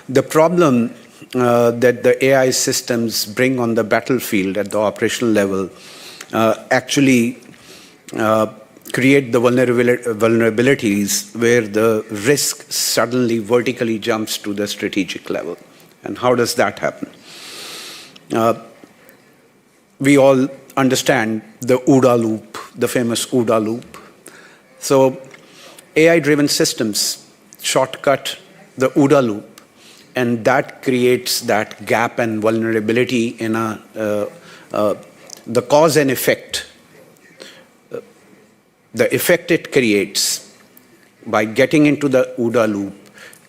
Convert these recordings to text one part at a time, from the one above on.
The problem that the AI systems bring on the battlefield at the operational level actually create the vulnerabilities where the risk suddenly vertically jumps to the strategic level. And how does that happen? We all understand the OODA loop, the famous OODA loop. So AI-driven systems shortcut the OODA loop, and that creates that gap and vulnerability in the cause and effect. The effect it creates by getting into the OODA loop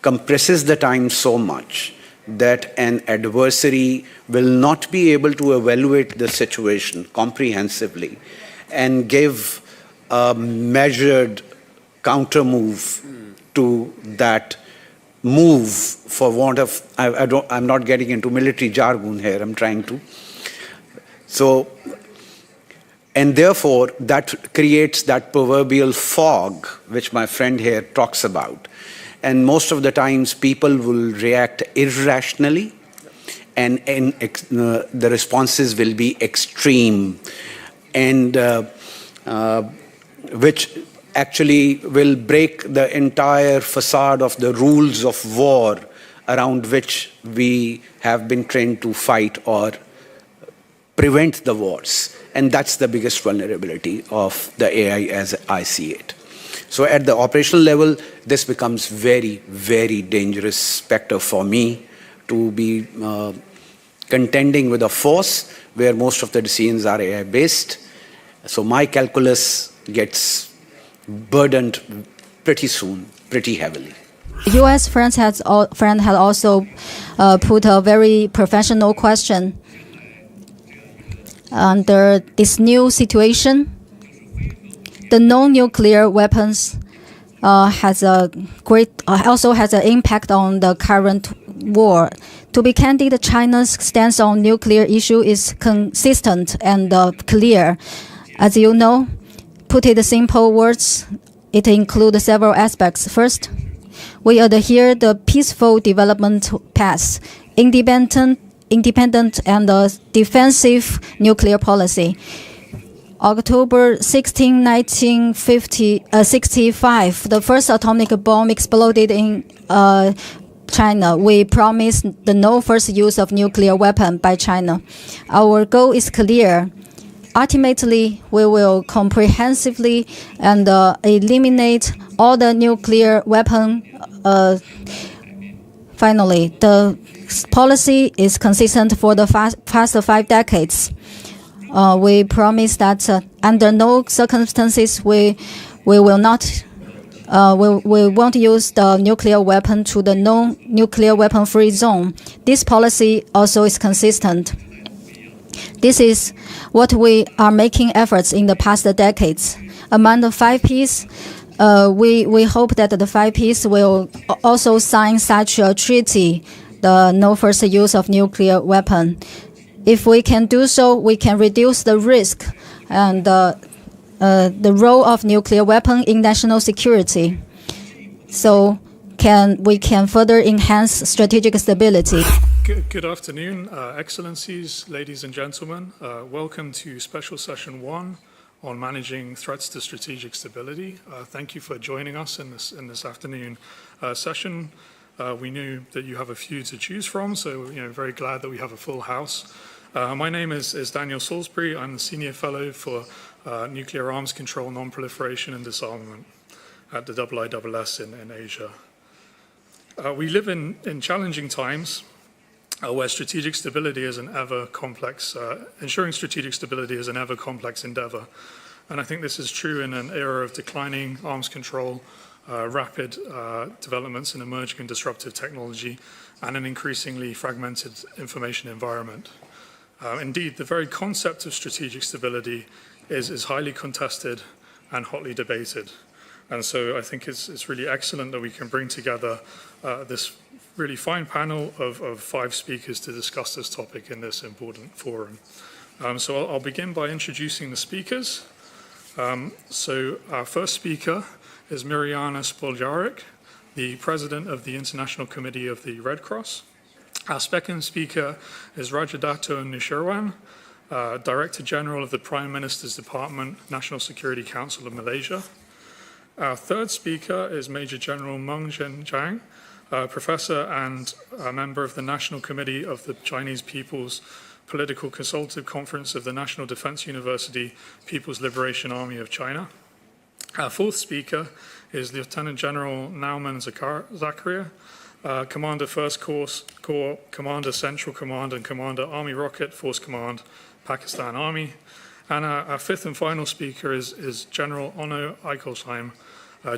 compresses the time so much that an adversary will not be able to evaluate the situation comprehensively and give a measured counter move to that move, for want of, I'm not getting into military jargon here, I'm trying to. So, and therefore, that creates that proverbial fog, which my friend here talks about. And most of the times, people will react irrationally, and the responses will be extreme, and which actually will break the entire facade of the rules of war around which we have been trained to fight or prevent the wars. And that's the biggest vulnerability of the AI as I see it. So at the operational level, this becomes very, very dangerous specter for me to be contending with a force where most of the decisions are AI-based. So my calculus gets burdened pretty soon, pretty heavily. U.S. friend had also put a very professional question. Under this new situation, the non-nuclear weapons also has an impact on the current war. To be candid, China's stance on nuclear issue is consistent and clear. As you know, put it in simple words, it includes several aspects. First, we adhere the peaceful development path, independent and defensive nuclear policy. October 16, 1965, the first atomic bomb exploded in China. We promised the no first use of nuclear weapon by China. Our goal is clear. Ultimately, we will comprehensively and eliminate all the nuclear weapon. Finally, the policy is consistent for the past 5 decades. We promise that under no circumstances we won't use the nuclear weapon to the non-nuclear weapon-free zone. This policy also is consistent. This is what we are making efforts in the past decades. Among the 5 Ps, we hope that the 5 Ps will also sign such a treaty, the no first use of nuclear weapon. If we can do so, we can reduce the risk and the role of nuclear weapon in national security. So we can further enhance strategic stability. Good afternoon, Excellencies, ladies and gentlemen. Welcome to Special Session 1 on Managing Threats to Strategic Stability. Thank you for joining us in this afternoon session. We knew that you have a few to choose from, so very glad that we have a full house. My name is Daniel Salisbury. I'm the Senior Fellow for Nuclear Arms Control, Non-Proliferation and Disarmament at the IISS in Asia. We live in challenging times where strategic stability is an ever-complex, ensuring strategic stability is an ever-complex endeavor. And I think this is true in an era of declining arms control, rapid developments in emerging and disruptive technology, and an increasingly fragmented information environment. Indeed, the very concept of strategic stability is highly contested and hotly debated. And so I think it's really excellent that we can bring together this really fine panel of 5 speakers to discuss this topic in this important forum. So I'll begin by introducing the speakers. So our first speaker is Mirjana Spoljaric. the President of the International Committee of the Red Cross. Our second speaker is Rajadato Nusirwan, Director General of the Prime Minister's Department, National Security Council of Malaysia. Our third speaker is Major General Meng Zhenjiang, Professor and a member of the National Committee of the Chinese People's Political Consultative Conference of the National Defense University People's Liberation Army of China. Our fourth speaker is Lieutenant General Nauman Zakaria, Commander First Corps, Commander Central Command and Commander Army Rocket Force Command, Pakistan Army. And our fifth and final speaker is General Onno Eichelheim,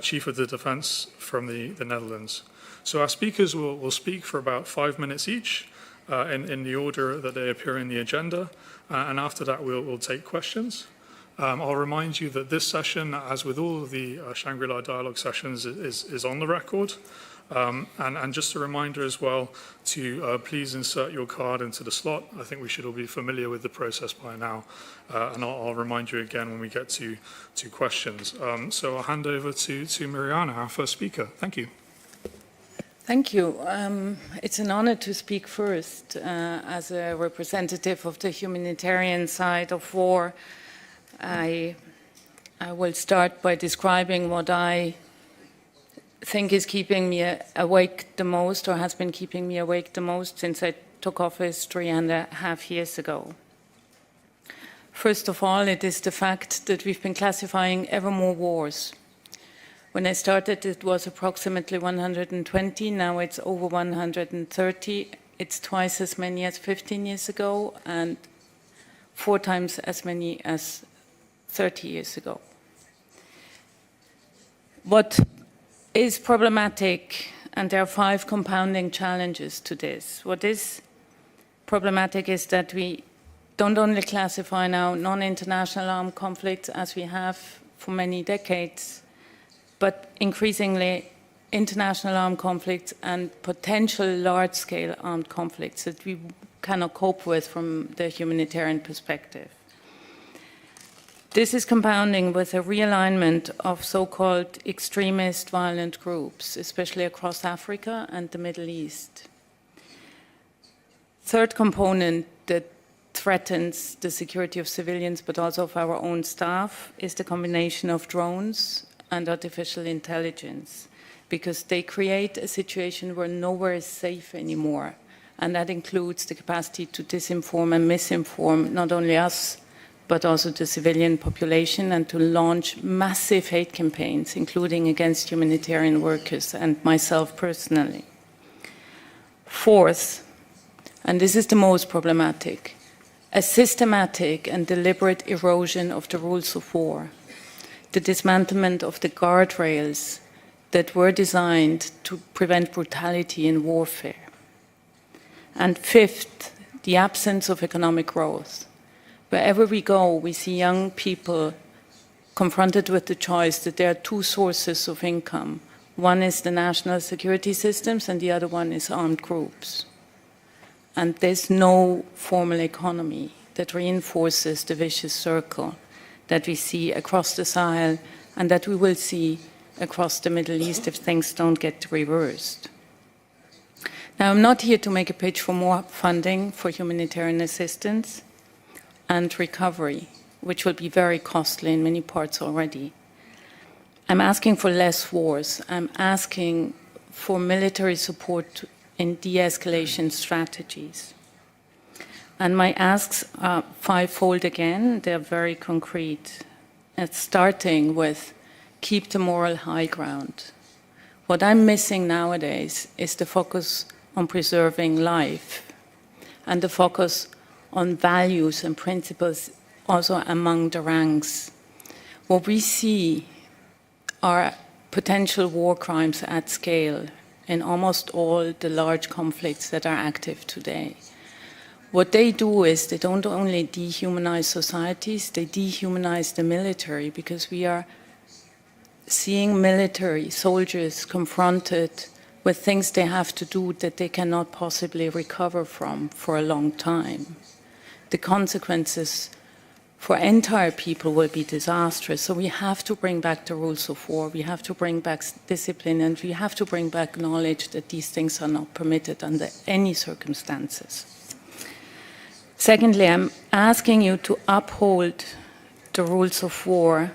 Chief of the Defense from the Netherlands. So our speakers will speak for about 5 minutes each in the order that they appear in the agenda. And after that, we'll take questions. I'll remind you that this session, as with all of the Shangri-La Dialogue sessions, is on the record. And just a reminder as well to please insert your card into the slot. I think we should all be familiar with the process by now. And I'll remind you again when we get to questions. So I'll hand over to Mariana, our first speaker. Thank you. Thank you. It's an honor to speak first as a representative of the humanitarian side of war. I will start by describing what I think is keeping me awake the most, or has been keeping me awake the most since I took office 3.5 years ago. First of all, it is the fact that we've been classifying ever more wars. When I started, it was approximately 120. Now it's over 130. It's twice as many as 15 years ago and 4 times as many as 30 years ago. What is problematic, and there are 5 compounding challenges to this. What is problematic is that we don't only classify now non-international armed conflicts as we have for many decades, but increasingly international armed conflicts and potential large-scale armed conflicts that we cannot cope with from the humanitarian perspective. This is compounding with a realignment of so-called extremist violent groups, especially across Africa and the Middle East. Third component that threatens the security of civilians, but also of our own staff, is the combination of drones and artificial intelligence, because they create a situation where nowhere is safe anymore. And that includes the capacity to disinform and misinform not only us, but also the civilian population, and to launch massive hate campaigns, including against humanitarian workers and myself personally. Fourth, and this is the most problematic, a systematic and deliberate erosion of the rules of war, the dismantlement of the guardrails that were designed to prevent brutality in warfare. And fifth, the absence of economic growth. Wherever we go, we see young people confronted with the choice that there are 2 sources of income. One is the national security systems, and the other one is armed groups. And there's no formal economy that reinforces the vicious circle that we see across the Sahel and that we will see across the Middle East if things don't get reversed. Now, I'm not here to make a pitch for more funding for humanitarian assistance and recovery, which will be very costly in many parts already. I'm asking for less wars. I'm asking for military support in de-escalation strategies. And my asks are 5-fold again. They're very concrete. It's starting with keep the moral high ground. What I'm missing nowadays is the focus on preserving life and the focus on values and principles also among the ranks. What we see are potential war crimes at scale in almost all the large conflicts that are active today. What they do is they don't only dehumanize societies, they dehumanize the military, because we are seeing military soldiers confronted with things they have to do that they cannot possibly recover from for a long time. The consequences for entire people will be disastrous. So we have to bring back the rules of war, we have to bring back discipline, and we have to bring back knowledge that these things are not permitted under any circumstances. Secondly, I'm asking you to uphold the rules of war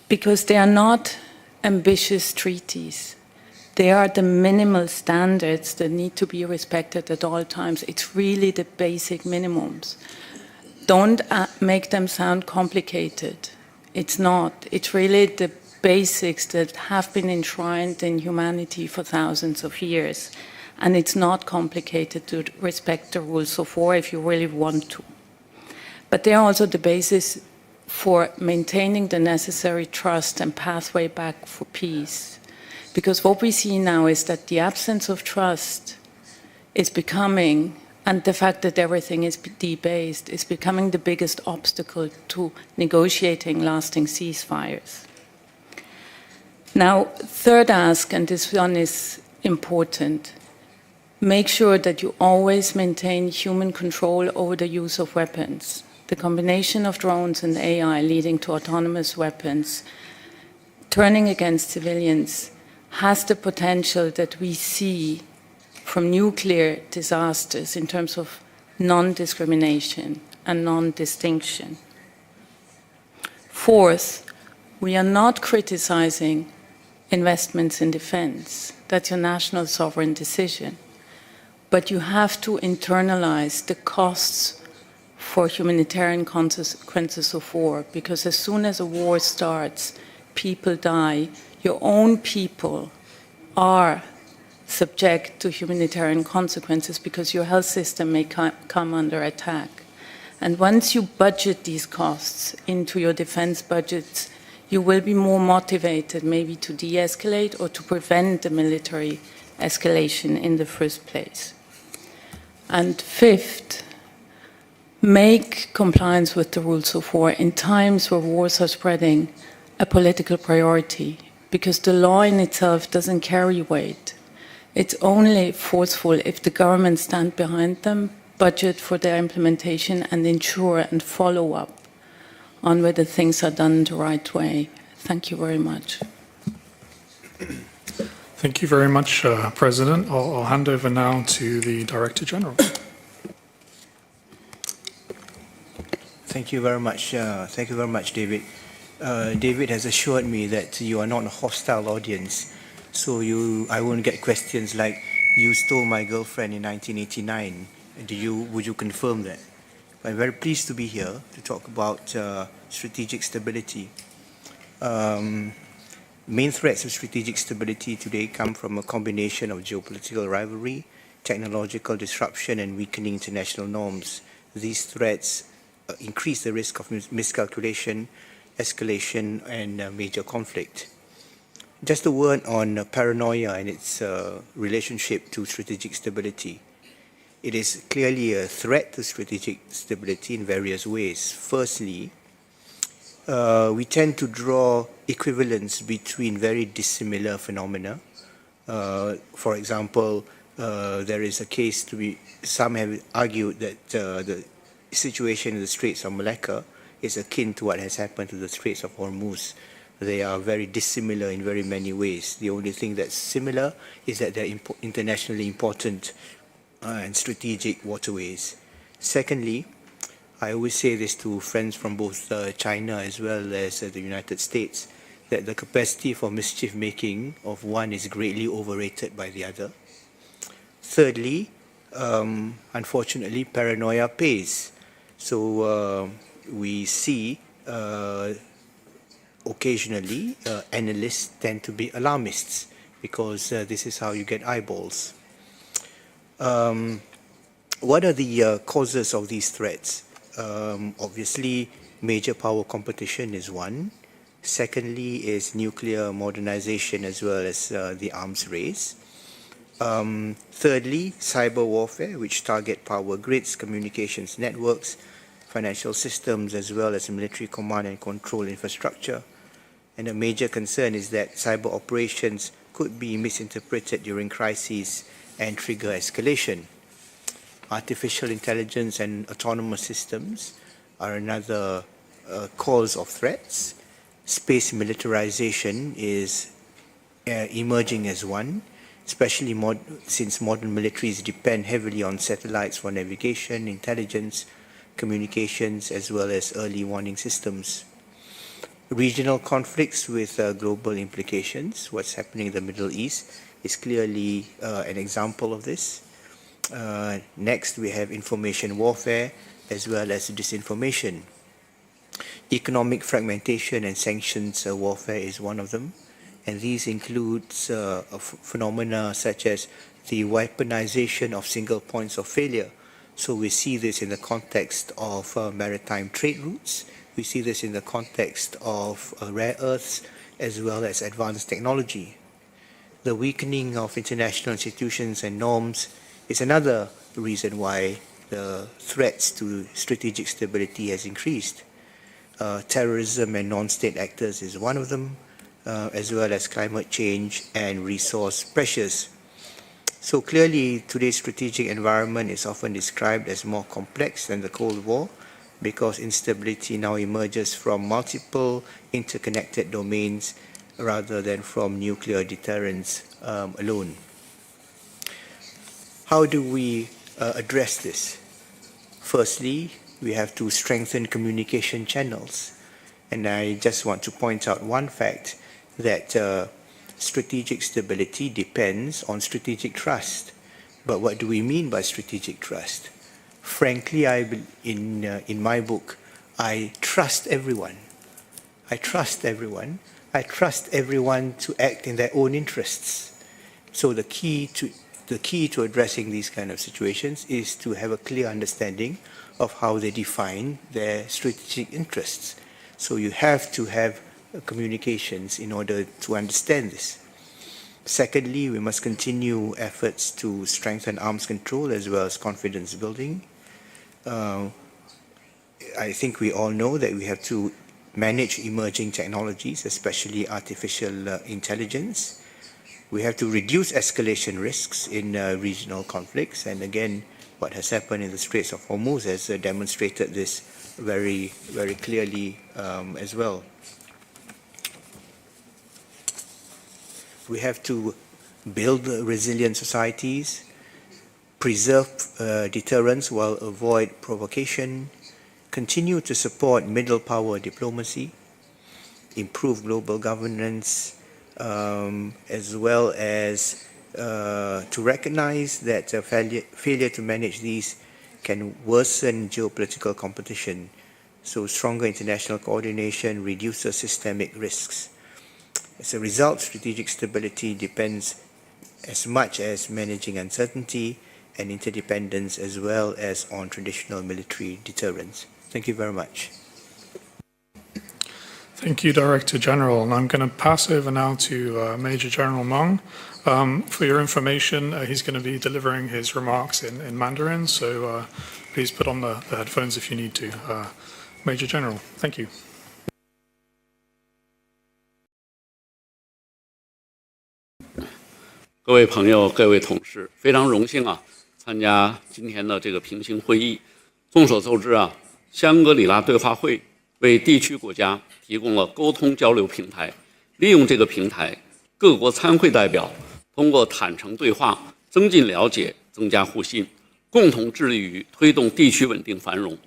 because they are not ambitious treaties. They are the minimal standards that need to be respected at all times. It's really the basic minimums. Don't make them sound complicated. It's not. It's really the basics that have been enshrined in humanity for thousands of years. And it's not complicated to respect the rules of war if you really want to. But they are also the basis for maintaining the necessary trust and pathway back for peace. Because what we see now is that the absence of trust is becoming, and the fact that everything is debased, is becoming the biggest obstacle to negotiating lasting ceasefires. Now, third ask, and this one is important, make sure that you always maintain human control over the use of weapons. The combination of drones and AI leading to autonomous weapons turning against civilians has the potential that we see from nuclear disasters in terms of non-discrimination and non-distinction. Fourth, we are not criticizing investments in defense. That's your national sovereign decision. But you have to internalize the costs for humanitarian consequences of war, because as soon as a war starts, people die. Your own people are subject to humanitarian consequences because your health system may come under attack. And once you budget these costs into your defense budgets, you will be more motivated maybe to de-escalate or to prevent the military escalation in the first place. And fifth, make compliance with the rules of war in times where wars are spreading a political priority, because the law in itself doesn't carry weight. It's only forceful if the government stand behind them, budget for their implementation, and ensure and follow up on whether things are done the right way. Thank you very much. Thank you very much, President. I'll hand over now to the Director General. Thank you very much. Thank you very much, David. David has assured me that you are not a hostile audience, so I won't get questions like, you stole my girlfriend in 1989. Would you confirm that? I'm very pleased to be here to talk about strategic stability. Main threats of strategic stability today come from a combination of geopolitical rivalry, technological disruption, and weakening international norms. These threats increase the risk of miscalculation, escalation, and major conflict. Just a word on paranoia and its relationship to strategic stability. It is clearly a threat to strategic stability in various ways. Firstly, we tend to draw equivalence between very dissimilar phenomena. For example, there is a case some have argued that the situation in the Straits of Malacca is akin to what has happened to the Straits of Hormuz. They are very dissimilar in very many ways. The only thing that's similar is that they're internationally important and strategic waterways. Secondly, I always say this to friends from both China as well as the United States, that the capacity for mischief making of one is greatly overrated by the other. Thirdly, unfortunately, paranoia pays. So we see occasionally analysts tend to be alarmists because this is how you get eyeballs. What are the causes of these threats? Obviously, major power competition is one. Secondly is nuclear modernization as well as the arms race. Thirdly, cyber warfare, which target power grids, communications networks, financial systems, as well as military command and control infrastructure. And a major concern is that cyber operations could be misinterpreted during crises and trigger escalation. Artificial intelligence and autonomous systems are another cause of threats. Space militarization is emerging as one, especially since modern militaries depend heavily on satellites for navigation, intelligence, communications, as well as early warning systems. Regional conflicts with global implications, what's happening in the Middle East, is clearly an example of this. Next, we have information warfare as well as disinformation. Economic fragmentation and sanctions warfare is one of them, and these include phenomena such as the weaponization of single points of failure. So we see this in the context of maritime trade routes. We see this in the context of rare earths as well as advanced technology. The weakening of international institutions and norms is another reason why the threats to strategic stability has increased. Terrorism and non-state actors is one of them, as well as climate change and resource pressures. So clearly, today's strategic environment is often described as more complex than the Cold War, because instability now emerges from multiple interconnected domains rather than from nuclear deterrence alone. How do we address this? Firstly, we have to strengthen communication channels. And I just want to point out one fact, that strategic stability depends on strategic trust. But what do we mean by strategic trust? Frankly, in my book, I trust everyone. I trust everyone. I trust everyone to act in their own interests. So the key to addressing these kind of situations is to have a clear understanding of how they define their strategic interests. So you have to have communications in order to understand this. Secondly, we must continue efforts to strengthen arms control as well as confidence building. I think we all know that we have to manage emerging technologies, especially artificial intelligence. We have to reduce escalation risks in regional conflicts, and again, what has happened in the Straits of Hormuz has demonstrated this very, very clearly as well. We have to build resilient societies, preserve deterrence while avoid provocation, continue to support middle power diplomacy, improve global governance, as well as to recognize that failure to manage these can worsen geopolitical competition. So stronger international coordination reduces systemic risks. As a result, strategic stability depends as much as managing uncertainty and interdependence, as well as on traditional military deterrence. Thank you very much. Thank you, Director General. And I'm going to pass over now to Major General Meng. For your information, he's going to be delivering his remarks in Mandarin, so please put on the headphones if you need to. Major General, thank you. 各位朋友、各位同事，非常荣幸啊，参加今天的这个平行会议。众所周知啊，香格里拉对话会为地区国家提供了沟通交流平台。利用这个平台，各国参会代表通过坦诚对话，增进了解，增加互信，共同致力于推动地区稳定繁荣。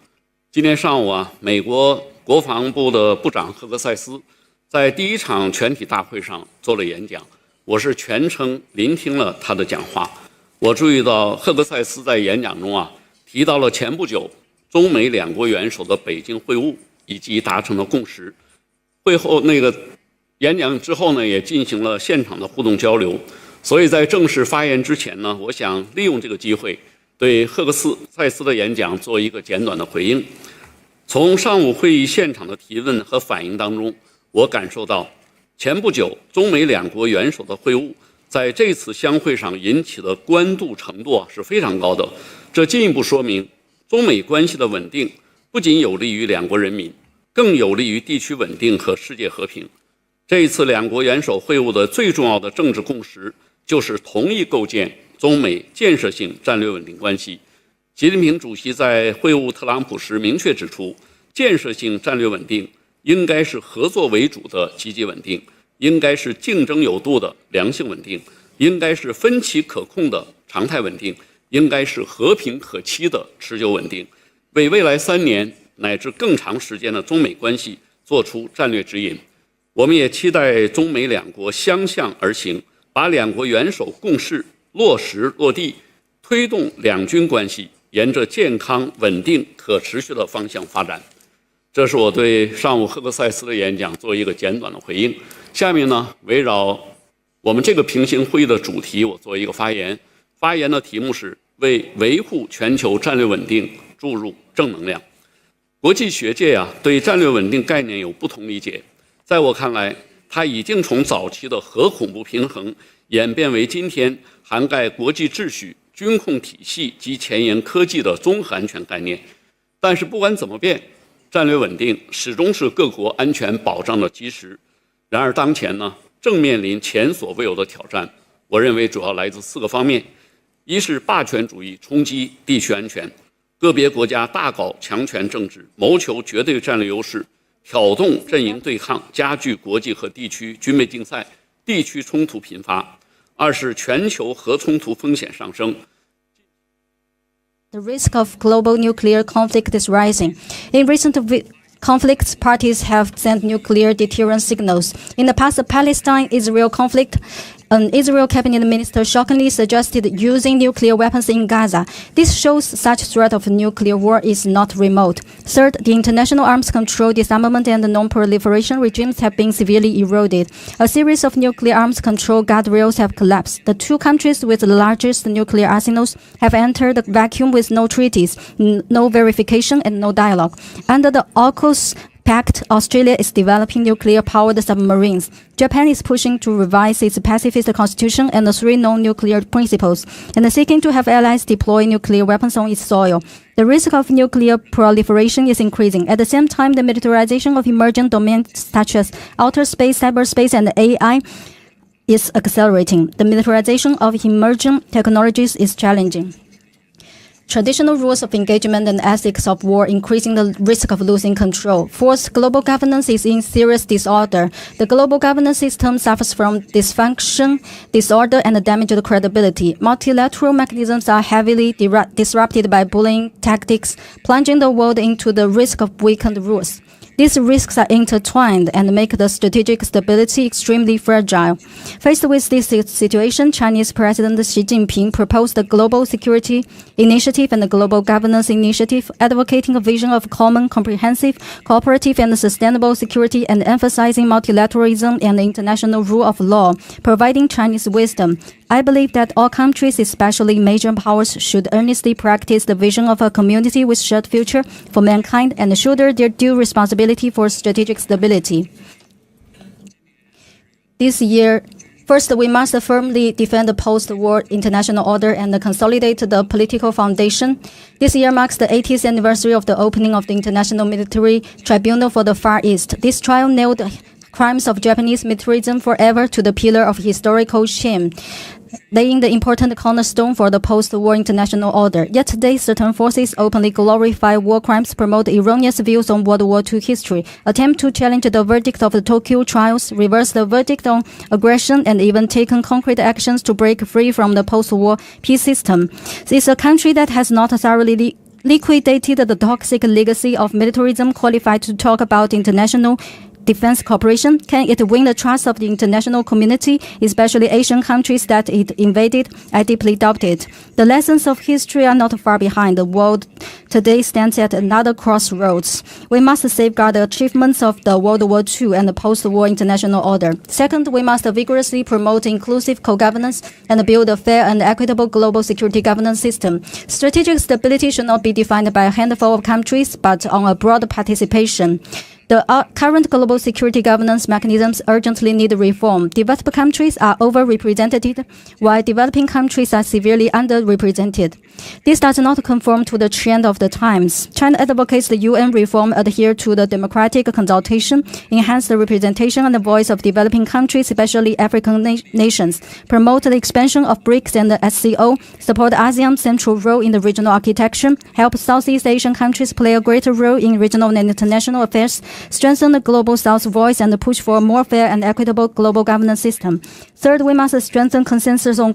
今天上午啊，美国国防部的部长赫格塞斯在第一场全体大会上做了演讲。 我是全程聆听了他的讲话，我注意到赫格塞斯在演讲中啊提到了前不久中美两国元首的北京会晤以及达成的共识。会后演讲之后呢，也进行了现场的互动交流。所以在正式发言之前呢，我想利用这个机会对赫格塞斯的演讲做一个简短的回应。从上午会议现场的提问和反应当中，我感受到。 前不久，中美两国元首的会晤，在这次相会上引起的关注程度是非常高的。这进一步说明，中美关系的稳定不仅有利于两国人民，更有利于地区稳定和世界和平。这一次两国元首会晤的最重要的政治共识，就是同意构建中美建设性战略稳定关系。习近平主席在会晤特朗普时明确指出，建设性战略稳定应该是合作为主的积极稳定，应该是竞争有度的良性稳定，应该是分歧可控的常态稳定，应该是和平可期的持久稳定，为未来3年乃至更长时间的中美关系做出战略指引。我们也期待中美两国相向而行，把两国元首共识落实落地，推动两军关系沿着健康、稳定、可持续的方向发展。这是我对上午赫克塞斯的演讲做一个简短的回应。下面呢，围绕我们这个平行会议的主题，我做一个发言。发言的题目是为维护全球战略稳定注入正能量。国际学界对战略稳定概念有不同理解。在我看来，它已经从早期的核恐怖平衡演变为今天涵盖国际秩序、军控体系及前沿科技的综合安全概念。但是不管怎么变，战略稳定始终是各国安全保障的基石。然而当前呢，正面临前所未有的挑战。我认为主要来自4个方面：一是霸权主义冲击地区安全，个别国家大搞强权政治，谋求绝对战略优势，挑动阵营对抗，加剧国际和地区军备竞赛，地区冲突频发；二是全球核冲突风险上升。The risk of global nuclear conflict is rising. In recent conflicts, parties have sent nuclear deterrence signals. In the past Palestine-Israel conflict, an Israel cabinet minister shockingly suggested using nuclear weapons in Gaza. This shows such threat of nuclear war is not remote. Third, the international arms control, disarmament, and non-proliferation regimes have been severely eroded. A series of nuclear arms control guardrails have collapsed. The 2 countries with the largest nuclear arsenals have entered a vacuum with no treaties, no verification, and no dialogue. Under the AUKUS Pact, Australia is developing nuclear-powered submarines. Japan is pushing to revise its pacifist constitution and the 3 non-nuclear principles, and seeking to have allies deploy nuclear weapons on its soil. The risk of nuclear proliferation is increasing. At the same time, the militarization of emerging domains such as outer space, cyberspace, and AI is accelerating. The militarization of emerging technologies is challenging traditional rules of engagement and ethics of war, increasing the risk of losing control. Fourth, global governance is in serious disorder. The global governance system suffers from dysfunction, disorder, and damaged credibility. Multilateral mechanisms are heavily disrupted by bullying tactics, plunging the world into the risk of weakened rules. These risks are intertwined and make the strategic stability extremely fragile. Faced with this situation, Chinese President Xi Jinping proposed the Global Security Initiative and the Global Governance Initiative, advocating a vision of common, comprehensive, cooperative, and sustainable security and emphasizing multilateralism and the international rule of law, providing Chinese wisdom. I believe that all countries, especially major powers, should earnestly practice the vision of a community with shared future for mankind and shoulder their due responsibility for strategic stability. This year, first, we must firmly defend the post-war international order and consolidate the political foundation. This year marks the 80th anniversary of the opening of the International Military Tribunal for the Far East. This trial nailed crimes of Japanese militarism forever to the pillar of historical shame, laying the important cornerstone for the post-war international order. Yet today, certain forces openly glorify war crimes, promote erroneous views on World War II history, attempt to challenge the verdict of the Tokyo trials, reverse the verdict on aggression, and even taken concrete actions to break free from the post-war peace system. It's a country that has not thoroughly liquidated the toxic legacy of militarism qualified to talk about international defense cooperation. Can it win the trust of the international community, especially Asian countries that it invaded? I deeply doubt it. The lessons of history are not far behind. The world today stands at another crossroads. We must safeguard the achievements of the World War II and the post-war international order. Second, we must vigorously promote inclusive co-governance and build a fair and equitable global security governance system. Strategic stability should not be defined by a handful of countries, but on a broad participation. The current global security governance mechanisms urgently need reform. Developed countries are overrepresented, while developing countries are severely underrepresented. This does not conform to the trend of the times. China advocates the UN reform, adhere to the democratic consultation, enhance the representation and the voice of developing countries, especially African nations, promote the expansion of BRICS and the SCO, support ASEAN's central role in the regional architecture, help Southeast Asian countries play a greater role in regional and international affairs, strengthen the Global South's voice, and push for a more fair and equitable global governance system. Third, we must strengthen consensus on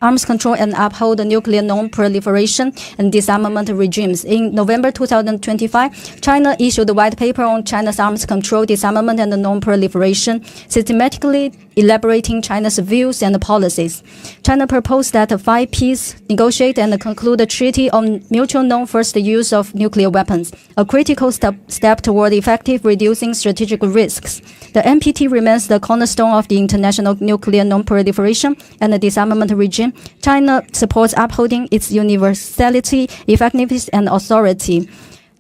arms control and uphold the nuclear non-proliferation and disarmament regimes. In November 2025, China issued a white paper on China's arms control, disarmament, and non-proliferation, systematically elaborating China's views and policies. China proposed that 5 peace, negotiate and conclude a treaty on mutual non-first use of nuclear weapons, a critical step toward effective reducing strategic risks. The NPT remains the cornerstone of the international nuclear non-proliferation and disarmament regime. China supports upholding its universality, effectiveness, and authority.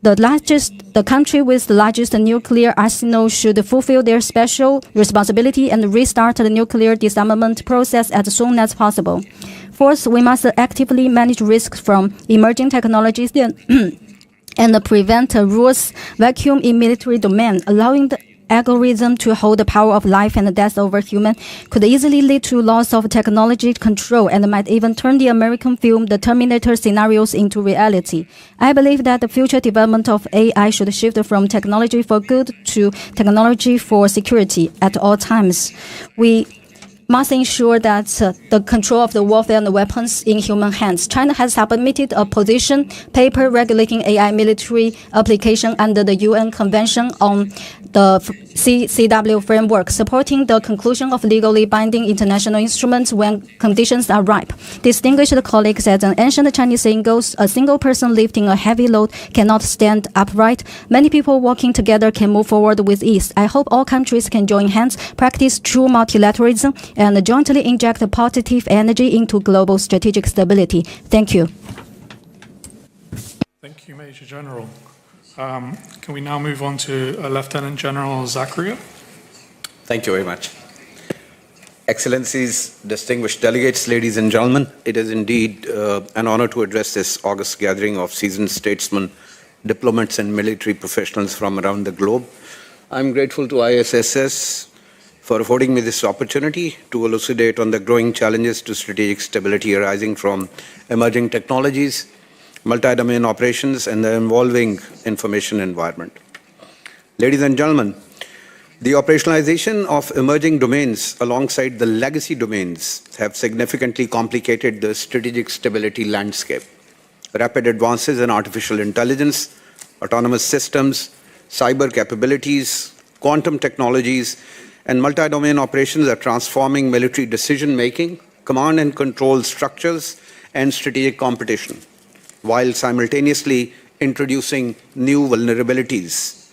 The country with the largest nuclear arsenal should fulfill their special responsibility and restart the nuclear disarmament process as soon as possible. Fourth, we must actively manage risks from emerging technologies and prevent a rules vacuum in military domain, allowing the algorithm to hold the power of life and death over human could easily lead to loss of technology control and might even turn the American film The Terminator scenarios into reality. I believe that the future development of AI should shift from technology for good to technology for security at all times. We must ensure that the control of the warfare and the weapons in human hands. China has submitted a position paper regulating AI military application under the UN Convention on the CCW framework, supporting the conclusion of legally binding international instruments when conditions are ripe. Distinguished colleagues, as an ancient Chinese saying goes, a single person lifting a heavy load cannot stand upright. Many people working together can move forward with ease. I hope all countries can join hands, practice true multilateralism, and jointly inject positive energy into global strategic stability. Thank you. Thank you, Major General. Can we now move on to Lieutenant General Zakaria? Thank you very much. Excellencies, distinguished delegates, ladies and gentlemen, it is indeed an honor to address this august gathering of seasoned statesmen, diplomats, and military professionals from around the globe. I'm grateful to ISSS for affording me this opportunity to elucidate on the growing challenges to strategic stability arising from emerging technologies, multi-domain operations, and the evolving information environment. Ladies and gentlemen, the operationalization of emerging domains alongside the legacy domains have significantly complicated the strategic stability landscape. Rapid advances in artificial intelligence, autonomous systems, cyber capabilities, quantum technologies, and multi-domain operations are transforming military decision-making, command and control structures, and strategic competition, while simultaneously introducing new vulnerabilities,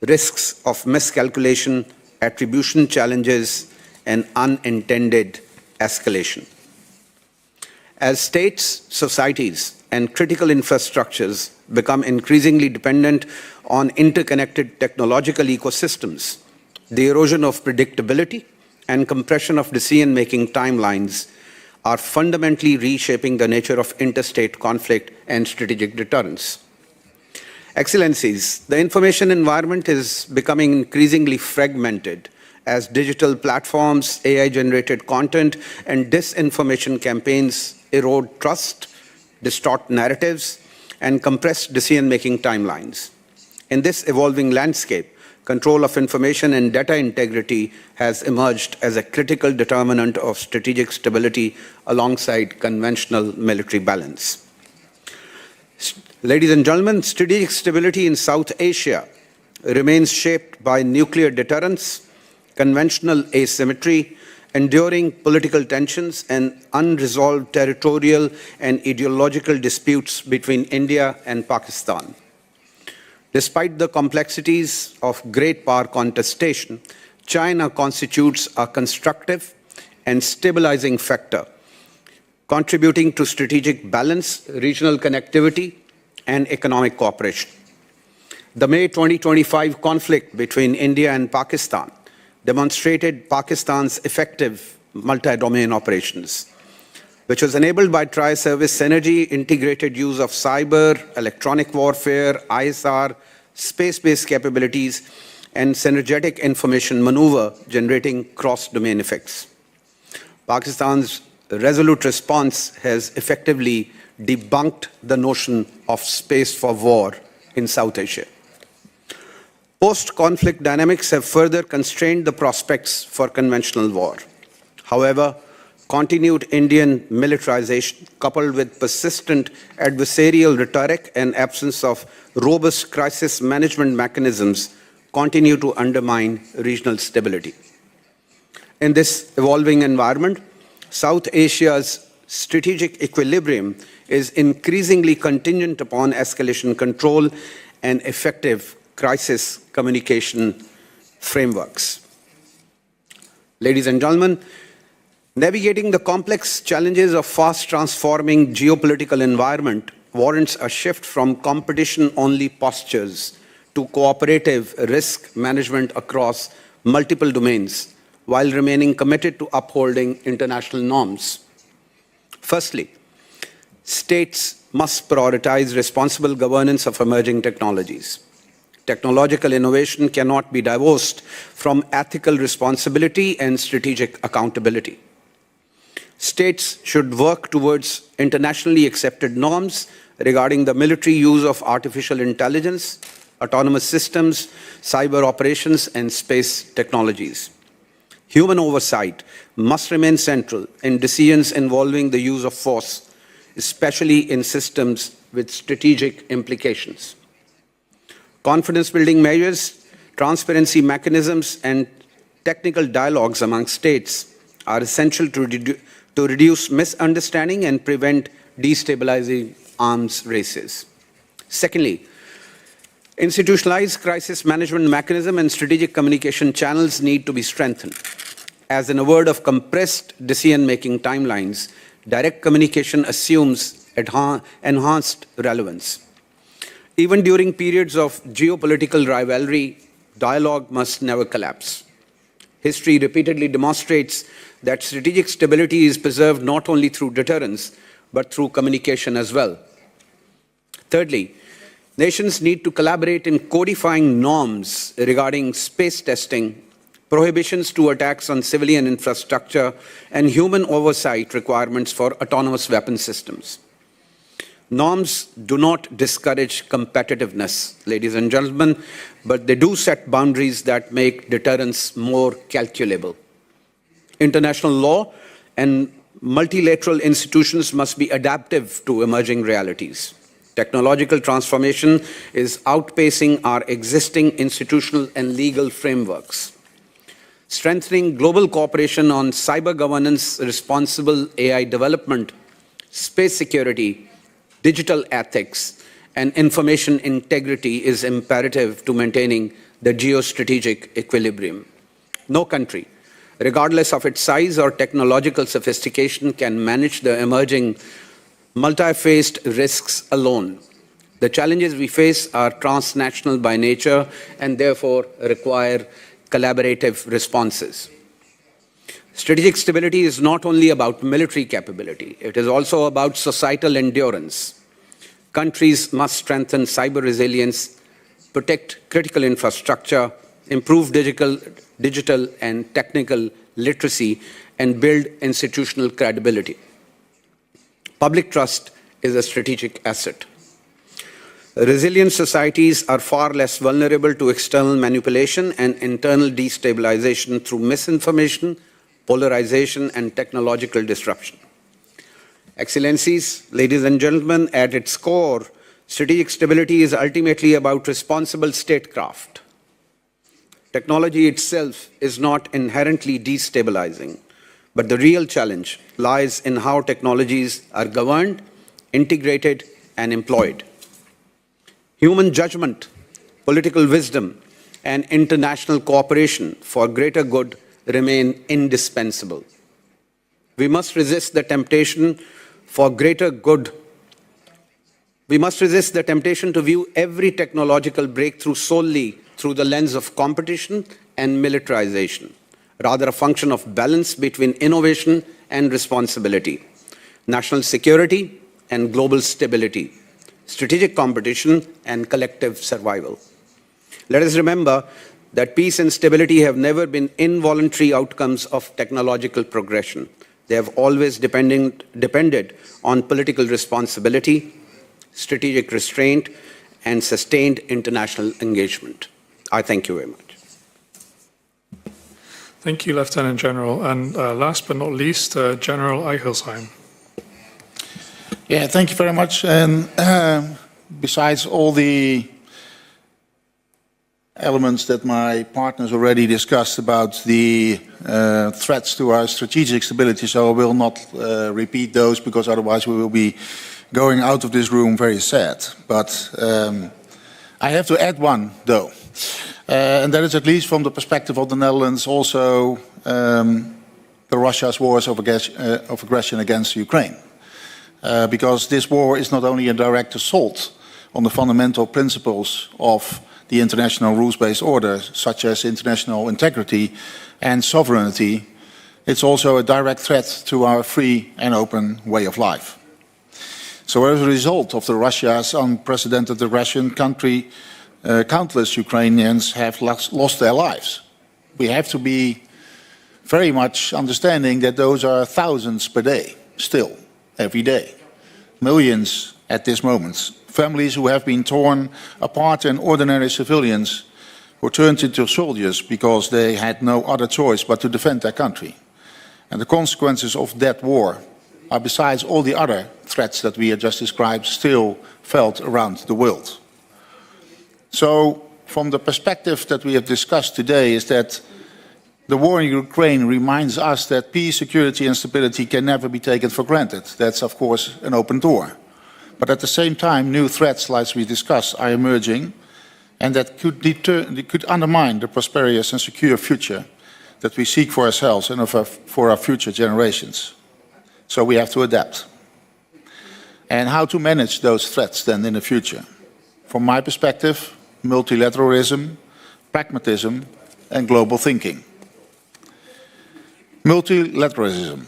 risks of miscalculation, attribution challenges, and unintended escalation. As states, societies, and critical infrastructures become increasingly dependent on interconnected technological ecosystems, the erosion of predictability and compression of decision-making timelines are fundamentally reshaping the nature of interstate conflict and strategic deterrence. Excellencies, the information environment is becoming increasingly fragmented as digital platforms, AI-generated content, and disinformation campaigns erode trust, distort narratives, and compress decision-making timelines. In this evolving landscape, control of information and data integrity has emerged as a critical determinant of strategic stability alongside conventional military balance. Ladies and gentlemen, strategic stability in South Asia remains shaped by nuclear deterrence, conventional asymmetry, enduring political tensions, and unresolved territorial and ideological disputes between India and Pakistan. Despite the complexities of great power contestation, China constitutes a constructive and stabilizing factor, contributing to strategic balance, regional connectivity, and economic cooperation. The May 2025 conflict between India and Pakistan demonstrated Pakistan's effective multi-domain operations, which was enabled by tri-service synergy, integrated use of cyber, electronic warfare, ISR, space-based capabilities, and synergetic information maneuver generating cross-domain effects. Pakistan's resolute response has effectively debunked the notion of space for war in South Asia. Post-conflict dynamics have further constrained the prospects for conventional war. However, continued Indian militarization, coupled with persistent adversarial rhetoric and absence of robust crisis management mechanisms, continue to undermine regional stability. In this evolving environment, South Asia's strategic equilibrium is increasingly contingent upon escalation control and effective crisis communication frameworks. Ladies and gentlemen, navigating the complex challenges of fast transforming geopolitical environment warrants a shift from competition-only postures to cooperative risk management across multiple domains while remaining committed to upholding international norms. Firstly, states must prioritize responsible governance of emerging technologies. Technological innovation cannot be divorced from ethical responsibility and strategic accountability. States should work towards internationally accepted norms regarding the military use of artificial intelligence, autonomous systems, cyber operations, and space technologies. Human oversight must remain central in decisions involving the use of force, especially in systems with strategic implications. Confidence-building measures, transparency mechanisms, and technical dialogues among states are essential to reduce misunderstanding and prevent destabilizing arms races. Secondly, institutionalized crisis management mechanism and strategic communication channels need to be strengthened. As in a world of compressed decision-making timelines, direct communication assumes enhanced relevance. Even during periods of geopolitical rivalry, dialogue must never collapse. History repeatedly demonstrates that strategic stability is preserved not only through deterrence, but through communication as well. Thirdly, nations need to collaborate in codifying norms regarding space testing, prohibitions to attacks on civilian infrastructure, and human oversight requirements for autonomous weapon systems. Norms do not discourage competitiveness, ladies and gentlemen, but they do set boundaries that make deterrence more calculable. International law and multilateral institutions must be adaptive to emerging realities. Technological transformation is outpacing our existing institutional and legal frameworks. Strengthening global cooperation on cyber governance, responsible AI development, space security, digital ethics, and information integrity is imperative to maintaining the geostrategic equilibrium. No country, regardless of its size or technological sophistication, can manage the emerging multi-faced risks alone. The challenges we face are transnational by nature and therefore require collaborative responses. Strategic stability is not only about military capability, it is also about societal endurance. Countries must strengthen cyber resilience, protect critical infrastructure, improve digital and technical literacy, and build institutional credibility. Public trust is a strategic asset. Resilient societies are far less vulnerable to external manipulation and internal destabilization through misinformation, polarization, and technological disruption. Excellencies, ladies and gentlemen, at its core, strategic stability is ultimately about responsible statecraft. Technology itself is not inherently destabilizing, but the real challenge lies in how technologies are governed, integrated, and employed. Human judgment, political wisdom, and international cooperation for greater good remain indispensable. We must resist the temptation for greater good We must resist the temptation to view every technological breakthrough solely through the lens of competition and militarization, rather a function of balance between innovation and responsibility, national security and global stability, strategic competition and collective survival. Let us remember that peace and stability have never been involuntary outcomes of technological progression. They have always depended on political responsibility, strategic restraint, and sustained international engagement. I thank you very much. Thank you, Lieutenant General. And last but not least, General Eichelsheim. Yeah, thank you very much. And besides all the elements that my partners already discussed about the threats to our strategic stability, so I will not repeat those, because otherwise we will be going out of this room very sad. But I have to add one, though, and that is, at least from the perspective of the Netherlands, also the Russia's wars of aggression against Ukraine. Because this war is not only a direct assault on the fundamental principles of the international rules-based order, such as international integrity and sovereignty, it's also a direct threat to our free and open way of life. So as a result of Russia's unprecedented aggression, countless Ukrainians have lost their lives. We have to be very much understanding that those are thousands per day, still, every day. Millions at this moment. Families who have been torn apart, and ordinary civilians who turned into soldiers because they had no other choice but to defend their country. And the consequences of that war are, besides all the other threats that we have just described, still felt around the world. So, from the perspective that we have discussed today, is that the war in Ukraine reminds us that peace, security and stability can never be taken for granted. That's, of course, an open door. But at the same time, new threats, like we discussed, are emerging, and that could undermine the prosperous and secure future that we seek for ourselves and for our future generations. So we have to adapt. And how to manage those threats then in the future? From my perspective, multilateralism, pragmatism and global thinking. Multilateralism.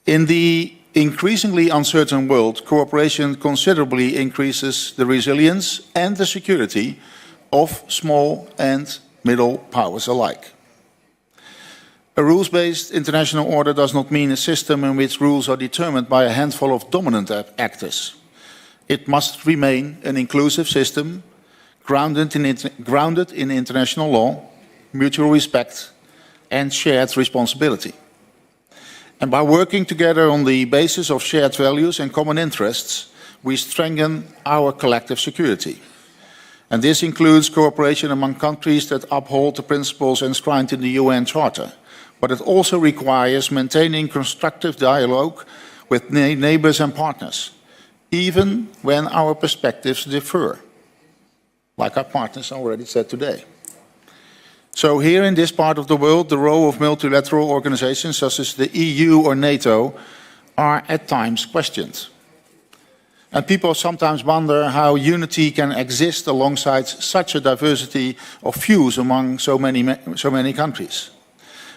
In the increasingly uncertain world, cooperation considerably increases the resilience and the security of small and middle powers alike. A rules-based international order does not mean a system in which rules are determined by a handful of dominant actors. It must remain an inclusive system grounded in international law, mutual respect and shared responsibility. And by working together on the basis of shared values and common interests, we strengthen our collective security. And this includes cooperation among countries that uphold the principles enshrined in the UN Charter. But it also requires maintaining constructive dialogue with neighbors and partners, even when our perspectives differ, like our partners already said today. So here in this part of the world, the role of multilateral organizations such as the EU or NATO are at times questioned. And people sometimes wonder how unity can exist alongside such a diversity of views among so many countries.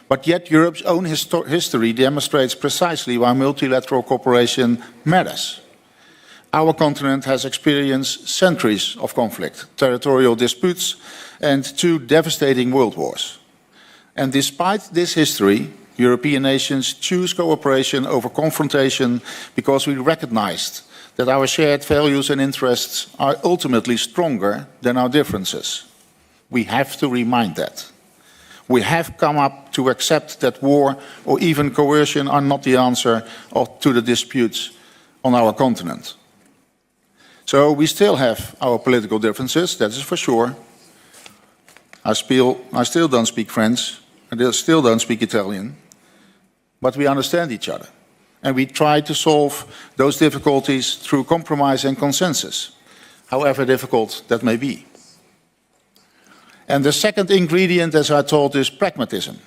But yet Europe's own history demonstrates precisely why multilateral cooperation matters. Our continent has experienced centuries of conflict, territorial disputes, and 2 devastating world wars. And despite this history, European nations choose cooperation over confrontation because we recognized that our shared values and interests are ultimately stronger than our differences. We have to remind that. We have come up to accept that war or even coercion are not the answer to the disputes on our continent. So we still have our political differences, that is for sure. I still don't speak French, I still don't speak Italian, but we understand each other. And we try to solve those difficulties through compromise and consensus, however difficult that may be. And the second ingredient, as I told, is pragmatism.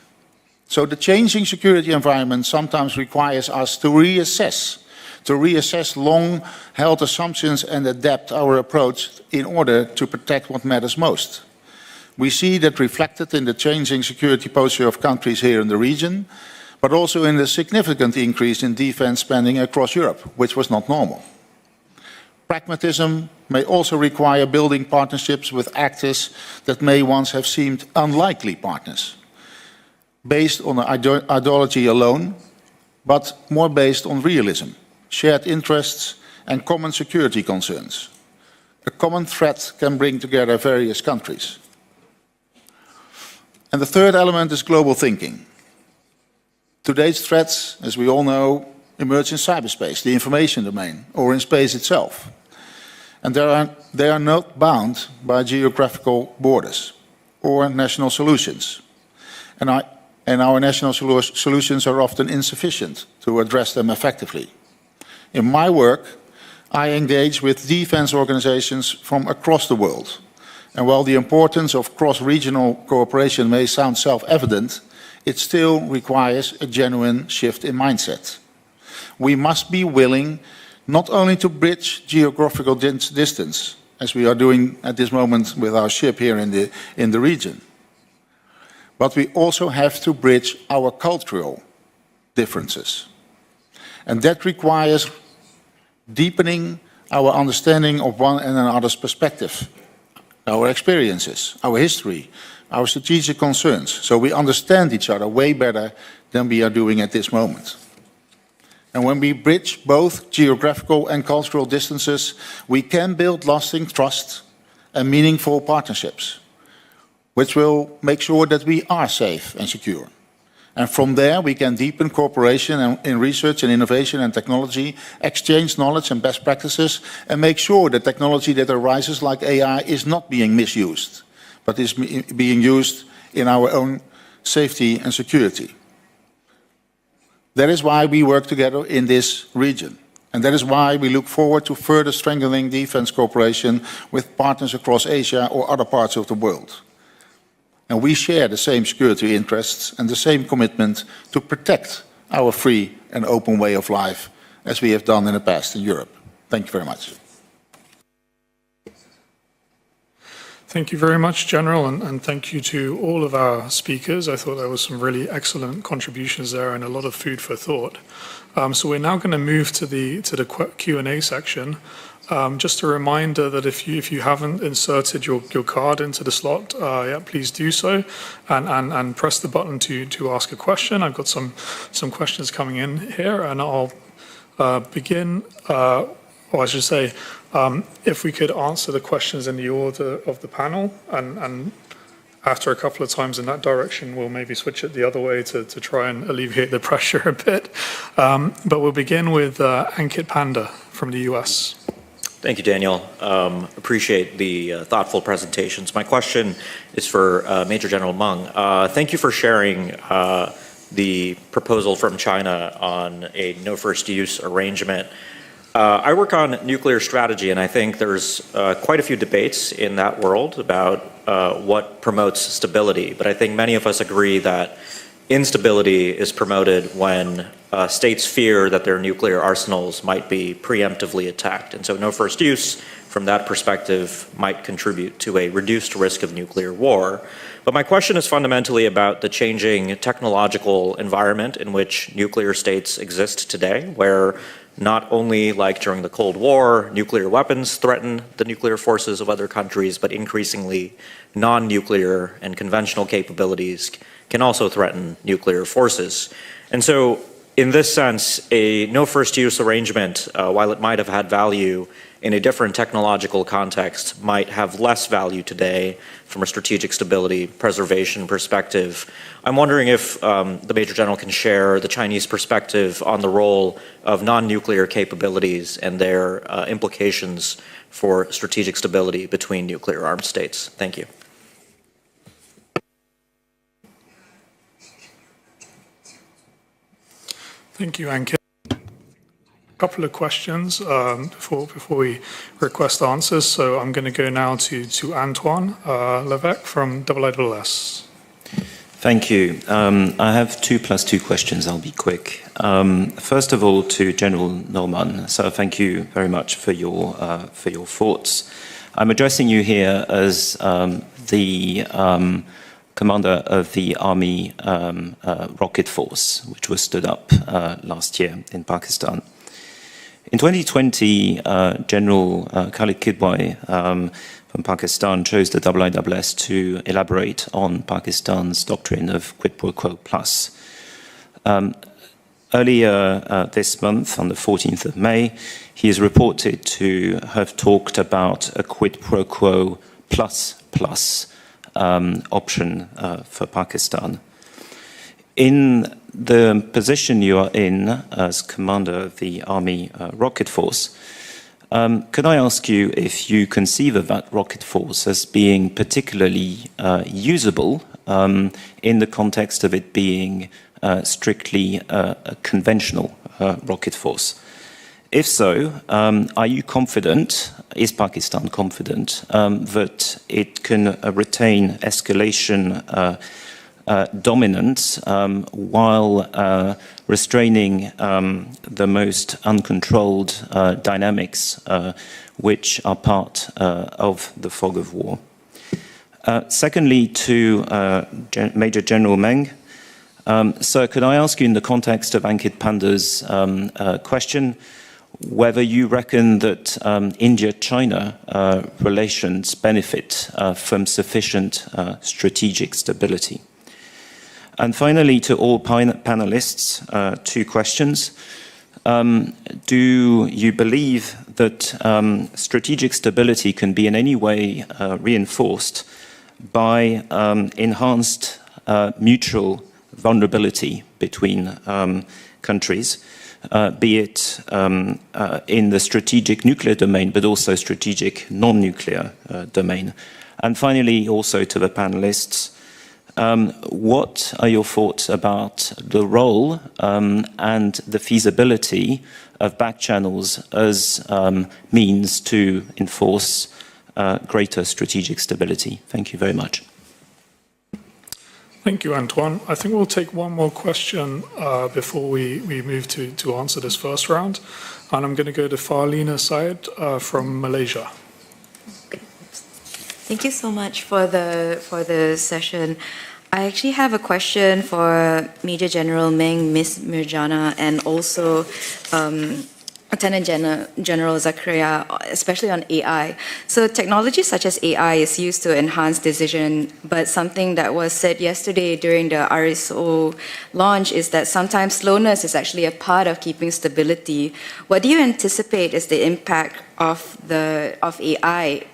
So the changing security environment sometimes requires us to reassess to reassess long-held assumptions and adapt our approach in order to protect what matters most. We see that reflected in the changing security posture of countries here in the region, but also in the significant increase in defense spending across Europe, which was not normal. Pragmatism may also require building partnerships with actors that may once have seemed unlikely partners, based on ideology alone, but more based on realism, shared interests, and common security concerns. A common threat can bring together various countries. And the third element is global thinking. Today's threats, as we all know, emerge in cyberspace, the information domain, or in space itself. And they are not bound by geographical borders or national solutions. And our national solutions are often insufficient to address them effectively. In my work, I engage with defense organizations from across the world. And while the importance of cross-regional cooperation may sound self-evident, it still requires a genuine shift in mindset. We must be willing not only to bridge geographical distance, as we are doing at this moment with our ship here in the region, but we also have to bridge our cultural differences. And that requires deepening our understanding of one and another's perspective, our experiences, our history, our strategic concerns, so we understand each other way better than we are doing at this moment. And when we bridge both geographical and cultural distances, we can build lasting trust and meaningful partnerships, which will make sure that we are safe and secure. And from there, we can deepen cooperation in research and innovation and technology, exchange knowledge and best practices, and make sure that technology that arises like AI is not being misused, but is being used in our own safety and security. That is why we work together in this region. And that is why we look forward to further strengthening defense cooperation with partners across Asia or other parts of the world. And we share the same security interests and the same commitment to protect our free and open way of life as we have done in the past in Europe. Thank you very much. Thank you very much, General, and thank you to all of our speakers. I thought there was some really excellent contributions there and a lot of food for thought. So we're now going to move to the Q&A section. Just a reminder that if you haven't inserted your card into the slot, please do so, and press the button to ask a question. I've got some questions coming in here, and I'll begin. Or I should say, if we could answer the questions in the order of the panel, and after a couple of times in that direction, we'll maybe switch it the other way to try and alleviate the pressure a bit. But we'll begin with Ankit Panda from the US. Thank you, Daniel. Appreciate the thoughtful presentations. My question is for Major General Meng. Thank you for sharing the proposal from China on a no first use arrangement. I work on nuclear strategy, and I think there's quite a few debates in that world about what promotes stability. But I think many of us agree that instability is promoted when states fear that their nuclear arsenals might be preemptively attacked. And so no first use, from that perspective, might contribute to a reduced risk of nuclear war. But my question is fundamentally about the changing technological environment in which nuclear states exist today, where not only like during the Cold War, nuclear weapons threaten the nuclear forces of other countries, but increasingly non-nuclear and conventional capabilities can also threaten nuclear forces. And so in this sense, a no first use arrangement, while it might have had value in a different technological context, might have less value today from a strategic stability preservation perspective. I'm wondering if the Major General can share the Chinese perspective on the role of non-nuclear capabilities and their implications for strategic stability between nuclear armed states. Thank you. Thank you, Ankit. A couple of questions before we request answers. So I'm going to go now to Antoine Levesque from IISS. Thank you. I have 2+2 questions. I'll be quick. First of all, to General Nauman. So thank you very much for your thoughts. I'm addressing you here as the commander of the Army Rocket Force, which was stood up last year in Pakistan. In 2020, General Khalid Kidwai from Pakistan chose the IISS to elaborate on Pakistan's doctrine of quid pro quo plus. Earlier this month, on the 14th of May, he is reported to have talked about a quid pro quo plus option for Pakistan. In the position you are in as commander of the Army Rocket Force, could I ask you if you conceive of that rocket force as being particularly usable in the context of it being strictly a conventional rocket force? If so, are you confident, is Pakistan confident, that it can retain escalation dominance while restraining the most uncontrolled dynamics which are part of the fog of war? Secondly, to Major General Meng, sir, could I ask you in the context of Ankit Panda's question, whether you reckon that India-China relations benefit from sufficient strategic stability? And finally, to all panelists, 2 questions. Do you believe that strategic stability can be in any way reinforced by enhanced mutual vulnerability between countries, be it in the strategic nuclear domain, but also strategic non-nuclear domain? And finally, also to the panelists, what are your thoughts about the role and the feasibility of back channels as means to enforce greater strategic stability? Thank you very much. Thank you, Antoine. I think we'll take one more question before we move to answer this first round. And I'm going to go to Farlina Syed from Malaysia. Thank you so much for the session. I actually have a question for Major General Meng, Ms. Mirjana, and also Lieutenant General Zakaria, especially on AI. So technology such as AI is used to enhance decision, but something that was said yesterday during the RSO launch is that sometimes slowness is actually a part of keeping stability. What do you anticipate is the impact of AI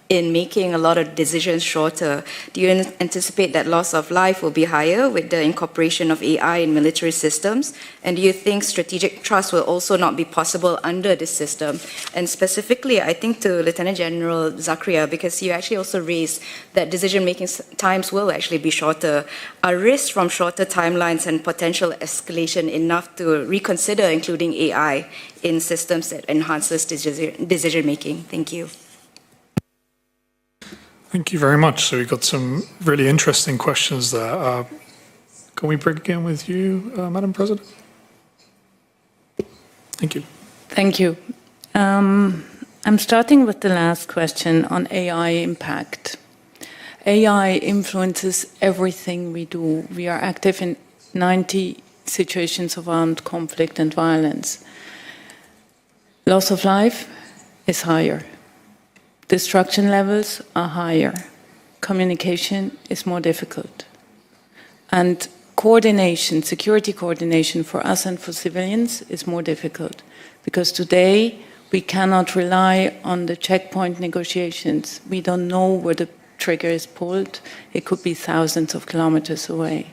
in making a lot of decisions shorter? Do you anticipate that loss of life will be higher with the incorporation of AI in military systems? And do you think strategic trust will also not be possible under this system? And specifically, I think to Lieutenant General Zakaria, because you actually also raised that decision-making times will actually be shorter. Are risks from shorter timelines and potential escalation enough to reconsider including AI in systems that enhances decision-making? Thank you. Thank you very much. So we've got some really interesting questions there. Can we begin with you, Madam President? Thank you. Thank you. I'm starting with the last question on AI impact. AI influences everything we do. We are active in 90 situations of armed conflict and violence. Loss of life is higher. Destruction levels are higher. Communication is more difficult. And coordination, security coordination for us and for civilians is more difficult, because today we cannot rely on the checkpoint negotiations. We don't know where the trigger is pulled. It could be thousands of kilometers away.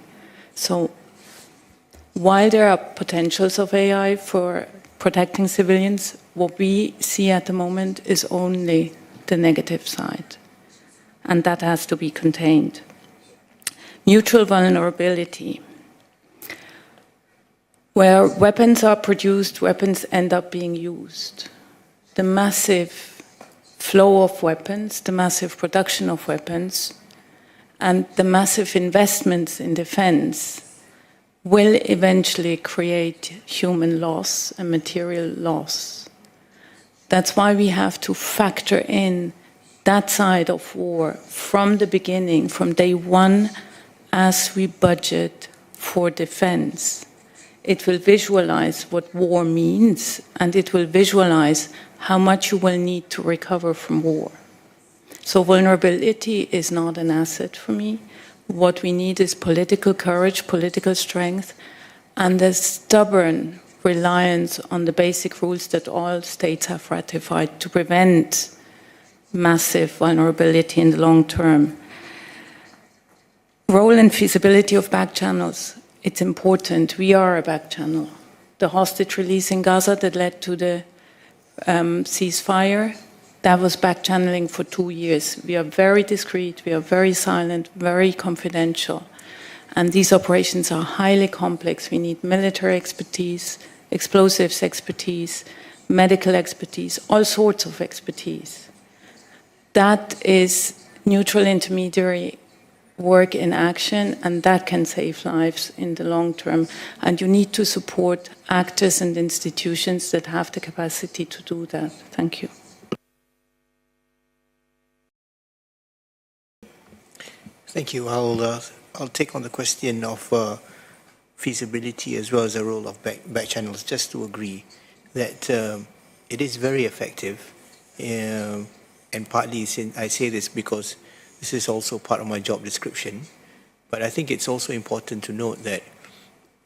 So while there are potentials of AI for protecting civilians, what we see at the moment is only the negative side, and that has to be contained. Mutual vulnerability. Where weapons are produced, weapons end up being used. The massive flow of weapons, the massive production of weapons, and the massive investments in defense will eventually create human loss and material loss. That's why we have to factor in that side of war from the beginning, from day one, as we budget for defense. It will visualize what war means, and it will visualize how much you will need to recover from war. So vulnerability is not an asset for me. What we need is political courage, political strength, and a stubborn reliance on the basic rules that all states have ratified to prevent massive vulnerability in the long term. Role and feasibility of back channels. It's important. We are a back channel. The hostage release in Gaza that led to the ceasefire, that was back channeling for 2 years. We are very discreet, we are very silent, very confidential. And these operations are highly complex. We need military expertise, explosives expertise, medical expertise, all sorts of expertise. That is neutral intermediary work in action, and that can save lives in the long term. And you need to support actors and institutions that have the capacity to do that. Thank you. Thank you. I'll take on the question of feasibility as well as the role of back channels, just to agree that it is very effective, and partly I say this because this is also part of my job description, but I think it's also important to note that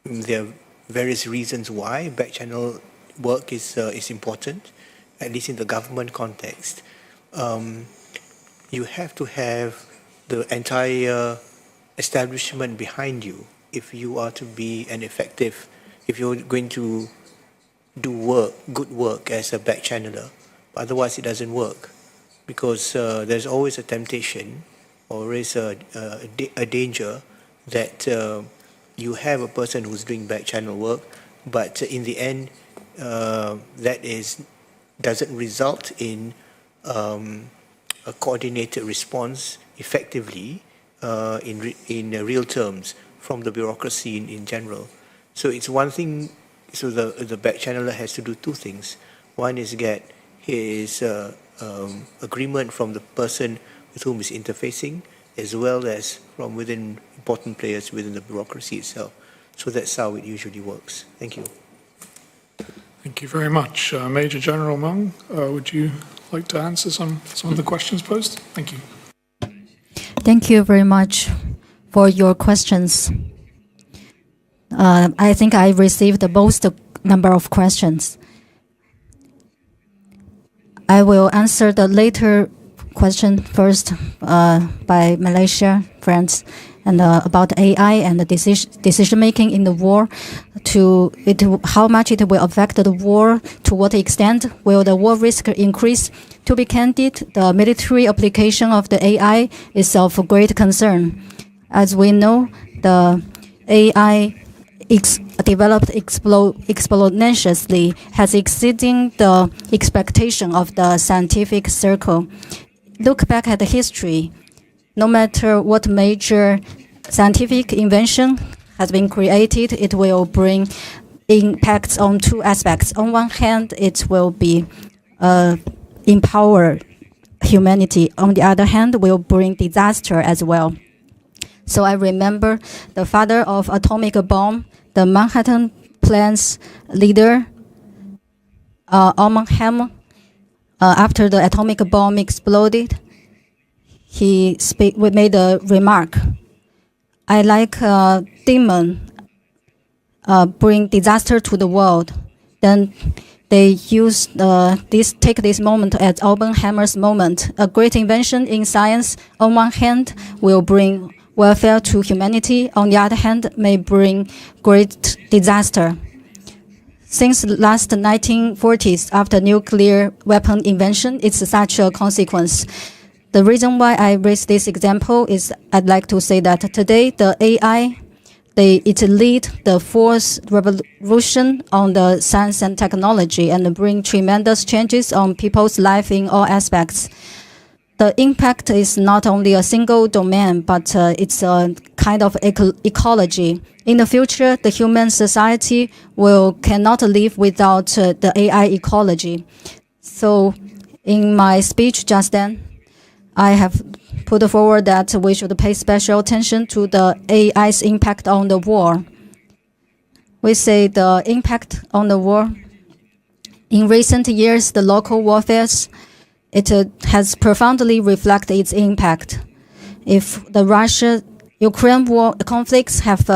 there are various reasons why back channel work is important, at least in the government context. You have to have the entire establishment behind you if you are to be an effective, if you're going to do work, good work as a back channeler. Otherwise it doesn't work, because there's always a temptation or is a danger that you have a person who's doing back channel work, but in the end that doesn't result in a coordinated response effectively in real terms from the bureaucracy in general. So it's one thing, so the back channeler has to do two things. One is get his agreement from the person with whom he's interfacing, as well as from within important players within the bureaucracy itself. So that's how it usually works. Thank you. Thank you very much. Major General Meng, would you like to answer some of the questions posed? Thank you. Thank you very much for your questions. I think I received the most number of questions. I will answer the later question first by Malaysia friends, and about AI and the decision making in the war, how much it will affect the war, to what extent will the war risk increase. To be candid, the military application of the AI is of great concern. As we know, the AI developed exponentially, has exceeding the expectation of the scientific circle. Look back at the history. No matter what major scientific invention has been created, it will bring impacts on two aspects. On one hand, it will be empower humanity. On the other hand, will bring disaster as well. So I remember the father of atomic bomb, the Manhattan Plan's leader, Oppenheimer. After the atomic bomb exploded, we made a remark. I like demon bring disaster to the world. Then they use take this moment as Oppenheimer's moment. A great invention in science, on one hand, will bring welfare to humanity. On the other hand, may bring great disaster. Since the last 1940s, after nuclear weapon invention, it's such a consequence. The reason why I raise this example is I'd like to say that today the AI, it lead the fourth revolution on the science and technology and bring tremendous changes on people's life in all aspects. the impact is not only a single domain, but it's a kind of ecology. In the future, the human society cannot live without the AI ecology. So in my speech just then, I have put forward that we should pay special attention to the AI's impact on the war. We say the impact on the war. In recent years, the local warfare, it has profoundly reflected its impact. If the Russia-Ukraine war conflicts have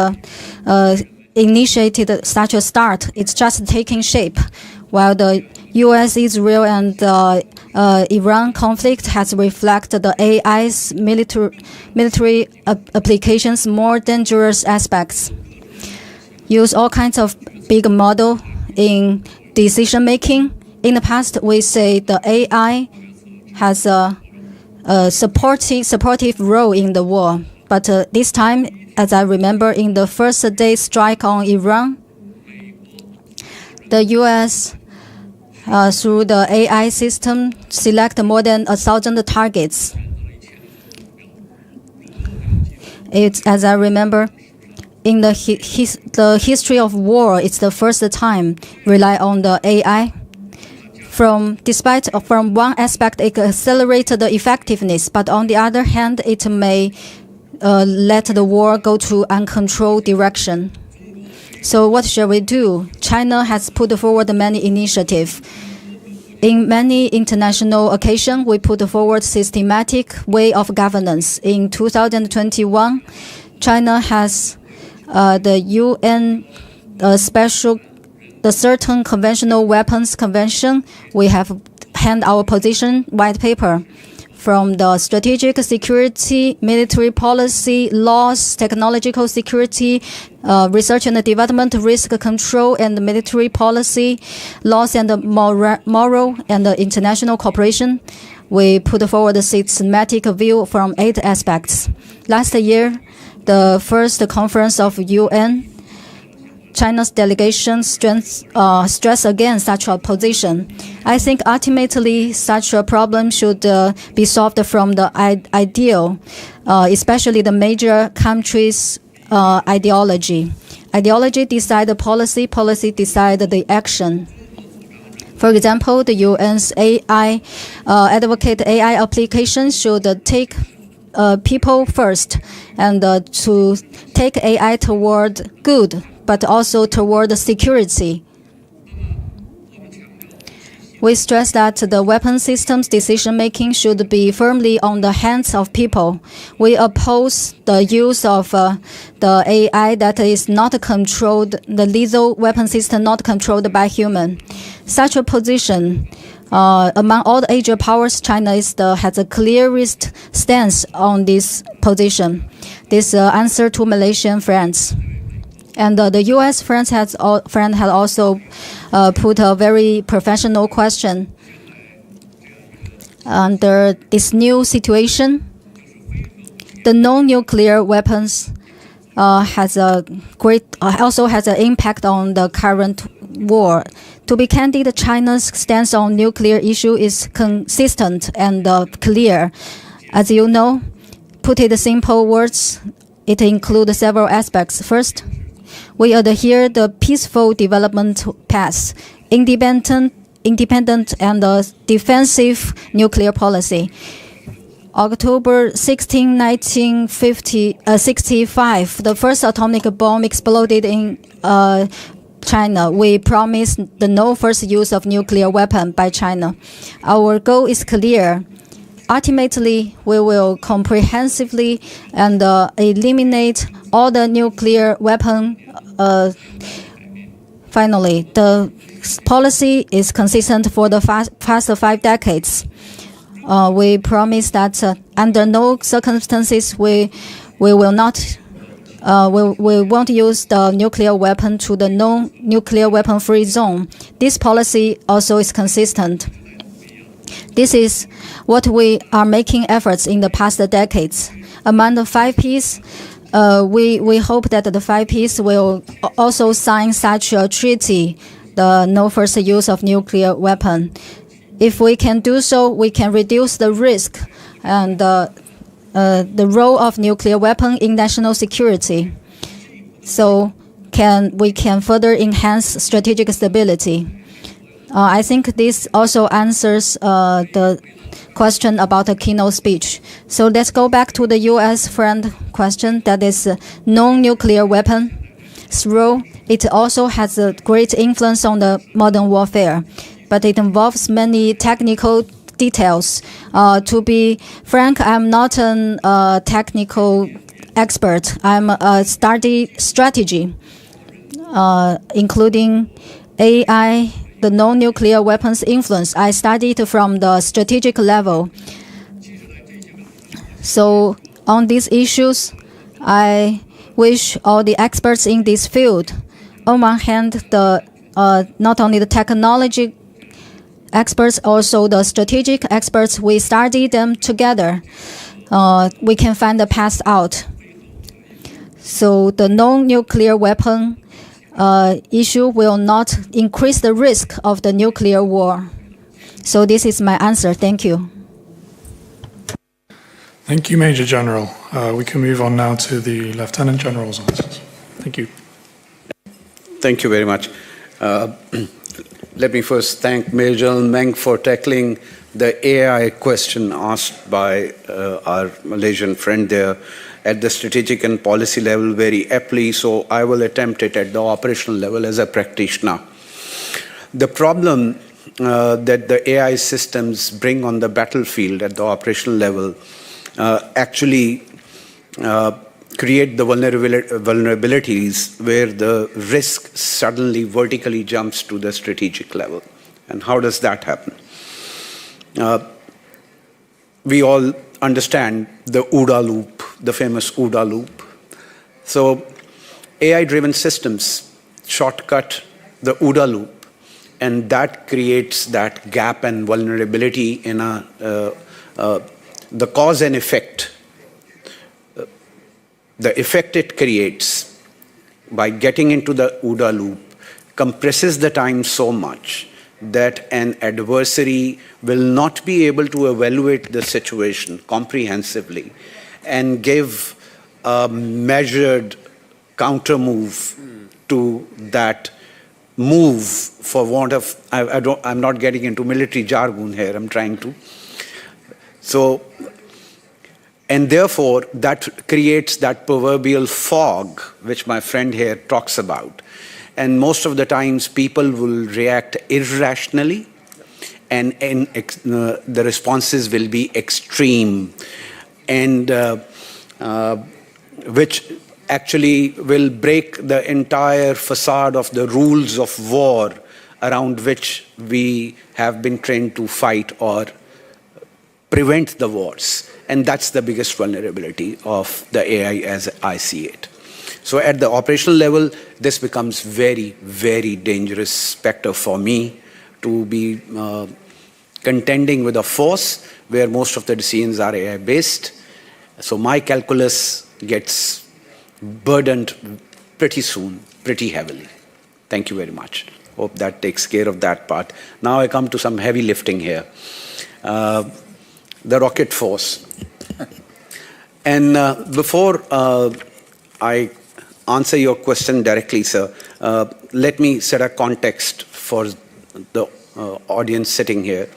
initiated such a start, it's just taking shape, while the U.S., Israel, and Iran conflict has reflected the AI's military applications' more dangerous aspects. Use all kinds of big model in decision making. In the past, we say the AI has a supportive role in the war. But this time, as I remember, in the first day strike on Iran, the U.S. Through the AI system select more than 1,000 targets. As I remember, in the history of war, it's the first time rely on the AI. From one aspect, it accelerated the effectiveness, but on the other hand, it may let the war go to uncontrolled direction. So what shall we do? China has put forward many initiatives. In many international occasions, we put forward systematic way of governance. In 2021, China has the UN the Certain Conventional Weapons Convention. We have hand our position white paper from the strategic security, military policy, laws, technological security, research and development, risk control, and military policy, laws and moral and international cooperation. We put forward a systematic view from 8 aspects. Last year, the first conference of UN, China's delegation stress again such a position. I think ultimately such a problem should be solved from the ideal, especially the major countries' ideology. Ideology decide the policy, policy decide the action. For example, the UN's AI advocate AI application should take people first and to take AI toward good, but also toward security. We stress that the weapon system's decision-making should be firmly on the hands of people. We oppose the use of the AI that is not controlled, the lethal weapon system not controlled by human. Such a position, among all the Asian powers, China has the clearest stance on this position. This answer to Malaysian friends. And the U.S. friend had also put a very professional question. Under this new situation, the non-nuclear weapons also has an impact on the current war. To be candid, China's stance on nuclear issue is consistent and clear. As you know, put it in simple words, it includes several aspects. First, we adhere the peaceful development path, independent and defensive nuclear policy. October 16, 1965, the first atomic bomb exploded in China. We promised the no first use of nuclear weapon by China. Our goal is clear. Ultimately, we will comprehensively and eliminate all the nuclear weapon. Finally, the policy is consistent for the past 5 decades. We promise that under no circumstances we won't use the nuclear weapon to the non-nuclear weapon-free zone. This policy also is consistent. This is what we are making efforts in the past decades. Among the 5 Ps, we hope that the 5 Ps will also sign such a treaty, the no first use of nuclear weapon. If we can do so, we can reduce the risk and the role of nuclear weapon in national security. So we can further enhance strategic stability. I think this also answers the question about the keynote speech. So let's go back to the U.S. friend question, that is non-nuclear weapons role. It also has a great influence on the modern warfare, but it involves many technical details. To be frank, I'm not a technical expert. I'm a study strategy, including AI, the non-nuclear weapons influence. I studied from the strategic level. So on these issues, I wish all the experts in this field, on one hand, not only the technology experts, also the strategic experts, we study them together. We can find the path out. So the non-nuclear weapon issue will not increase the risk of the nuclear war. So this is my answer. Thank you. Thank you, Major General. We can move on now to the Lieutenant General's answers. Thank you. Thank you very much. Let me first thank Major General Meng for tackling the AI question asked by our Malaysian friend there at the strategic and policy level very aptly, so I will attempt it at the operational level as a practitioner. The problem that the AI systems bring on the battlefield at the operational level actually create the vulnerabilities where the risk suddenly vertically jumps to the strategic level. And how does that happen? We all understand the OODA loop, the famous OODA loop. So AI-driven systems shortcut the OODA loop, and that creates that gap and vulnerability in the cause and effect. The effect it creates by getting into the OODA loop compresses the time so much that an adversary will not be able to evaluate the situation comprehensively and give a measured counter move to that move, for want of, I'm not getting into military jargon here, I'm trying to. So, and therefore, that creates that proverbial fog, which my friend here talks about. And most of the times, people will react irrationally, and the responses will be extreme, and which actually will break the entire facade of the rules of war around which we have been trained to fight or prevent the wars. And that's the biggest vulnerability of the AI as I see it. So at the operational level, this becomes very, very dangerous specter for me to be contending with a force where most of the decisions are AI-based. So my calculus gets burdened pretty soon, pretty heavily. Thank you very much. Hope that takes care of that part. Now I come to some heavy lifting here. The rocket force. And before I answer your question directly, sir, let me set a context for the audience sitting here.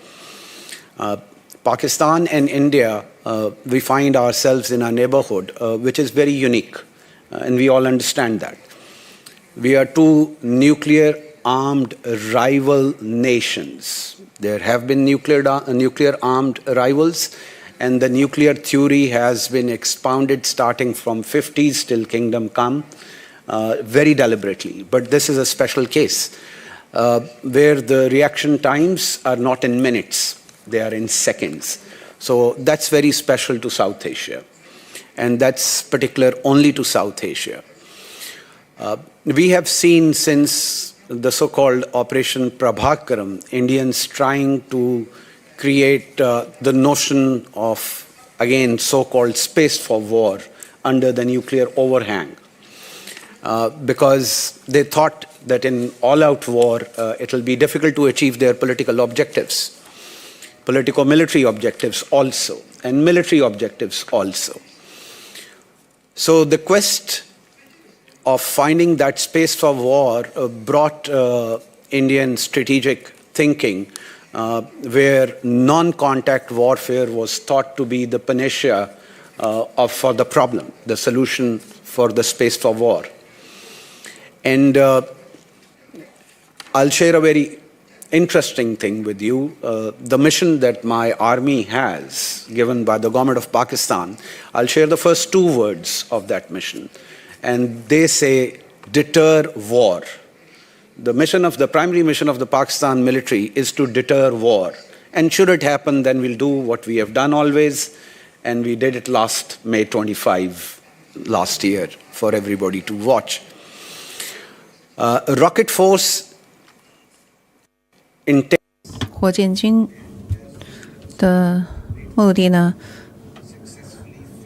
Pakistan and India, we find ourselves in a neighborhood which is very unique, and we all understand that. We are two nuclear-armed rival nations. There have been nuclear-armed rivals, and the nuclear theory has been expounded starting from 50s till kingdom come, very deliberately. But this is a special case where the reaction times are not in minutes, they are in seconds. So that's very special to South Asia, and that's particular only to South Asia. We have seen since the so-called Operation Prabhakaram, Indians trying to create the notion of, again, so-called space for war under the nuclear overhang, because they thought that in all-out war, it will be difficult to achieve their political objectives. politico-military objectives also, and military objectives also. So the quest of finding that space for war brought Indian strategic thinking, where non-contact warfare was thought to be the panacea for the problem, the solution for the space for war. And I'll share a very interesting thing with you. The mission that my army has, given by the government of Pakistan, I'll share the first two words of that mission. And they say, deter war. The primary mission of the Pakistan military is to deter war. And should it happen, then we'll do what we have done always. And we did it last May 25, last year, for everybody to watch. Rocket Force 火箭军的目的呢，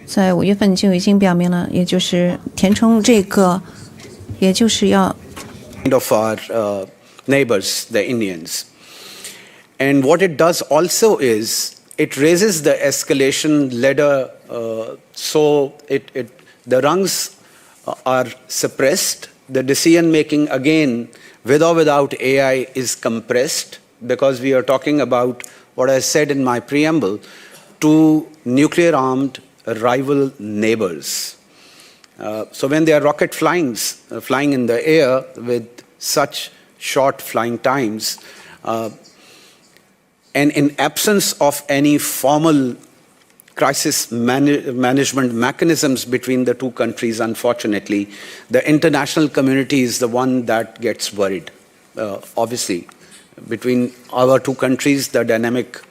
在5月份就已经表明了，也就是填充这个，也就是要 of our neighbors, the Indians. And what it does also is it raises the escalation ladder, so the rungs are suppressed. The decision making, again, with or without AI, is compressed, because we are talking about what I said in my preamble, two nuclear-armed rival neighbors. So when they are rocket flying in the air with such short flying times, and in absence of any formal crisis management mechanisms between the two countries, unfortunately, the international community is the one that gets worried. Obviously, between our two countries, the dynamic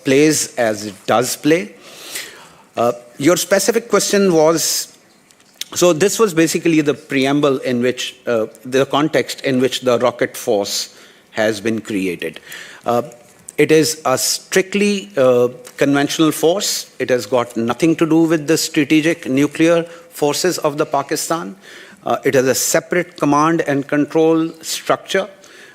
plays as it does play. Your specific question was, so this was basically the preamble in which, the context in which the rocket force has been created. It is a strictly conventional force. It has got nothing to do with the strategic nuclear forces of the Pakistan. It has a separate command and control structure.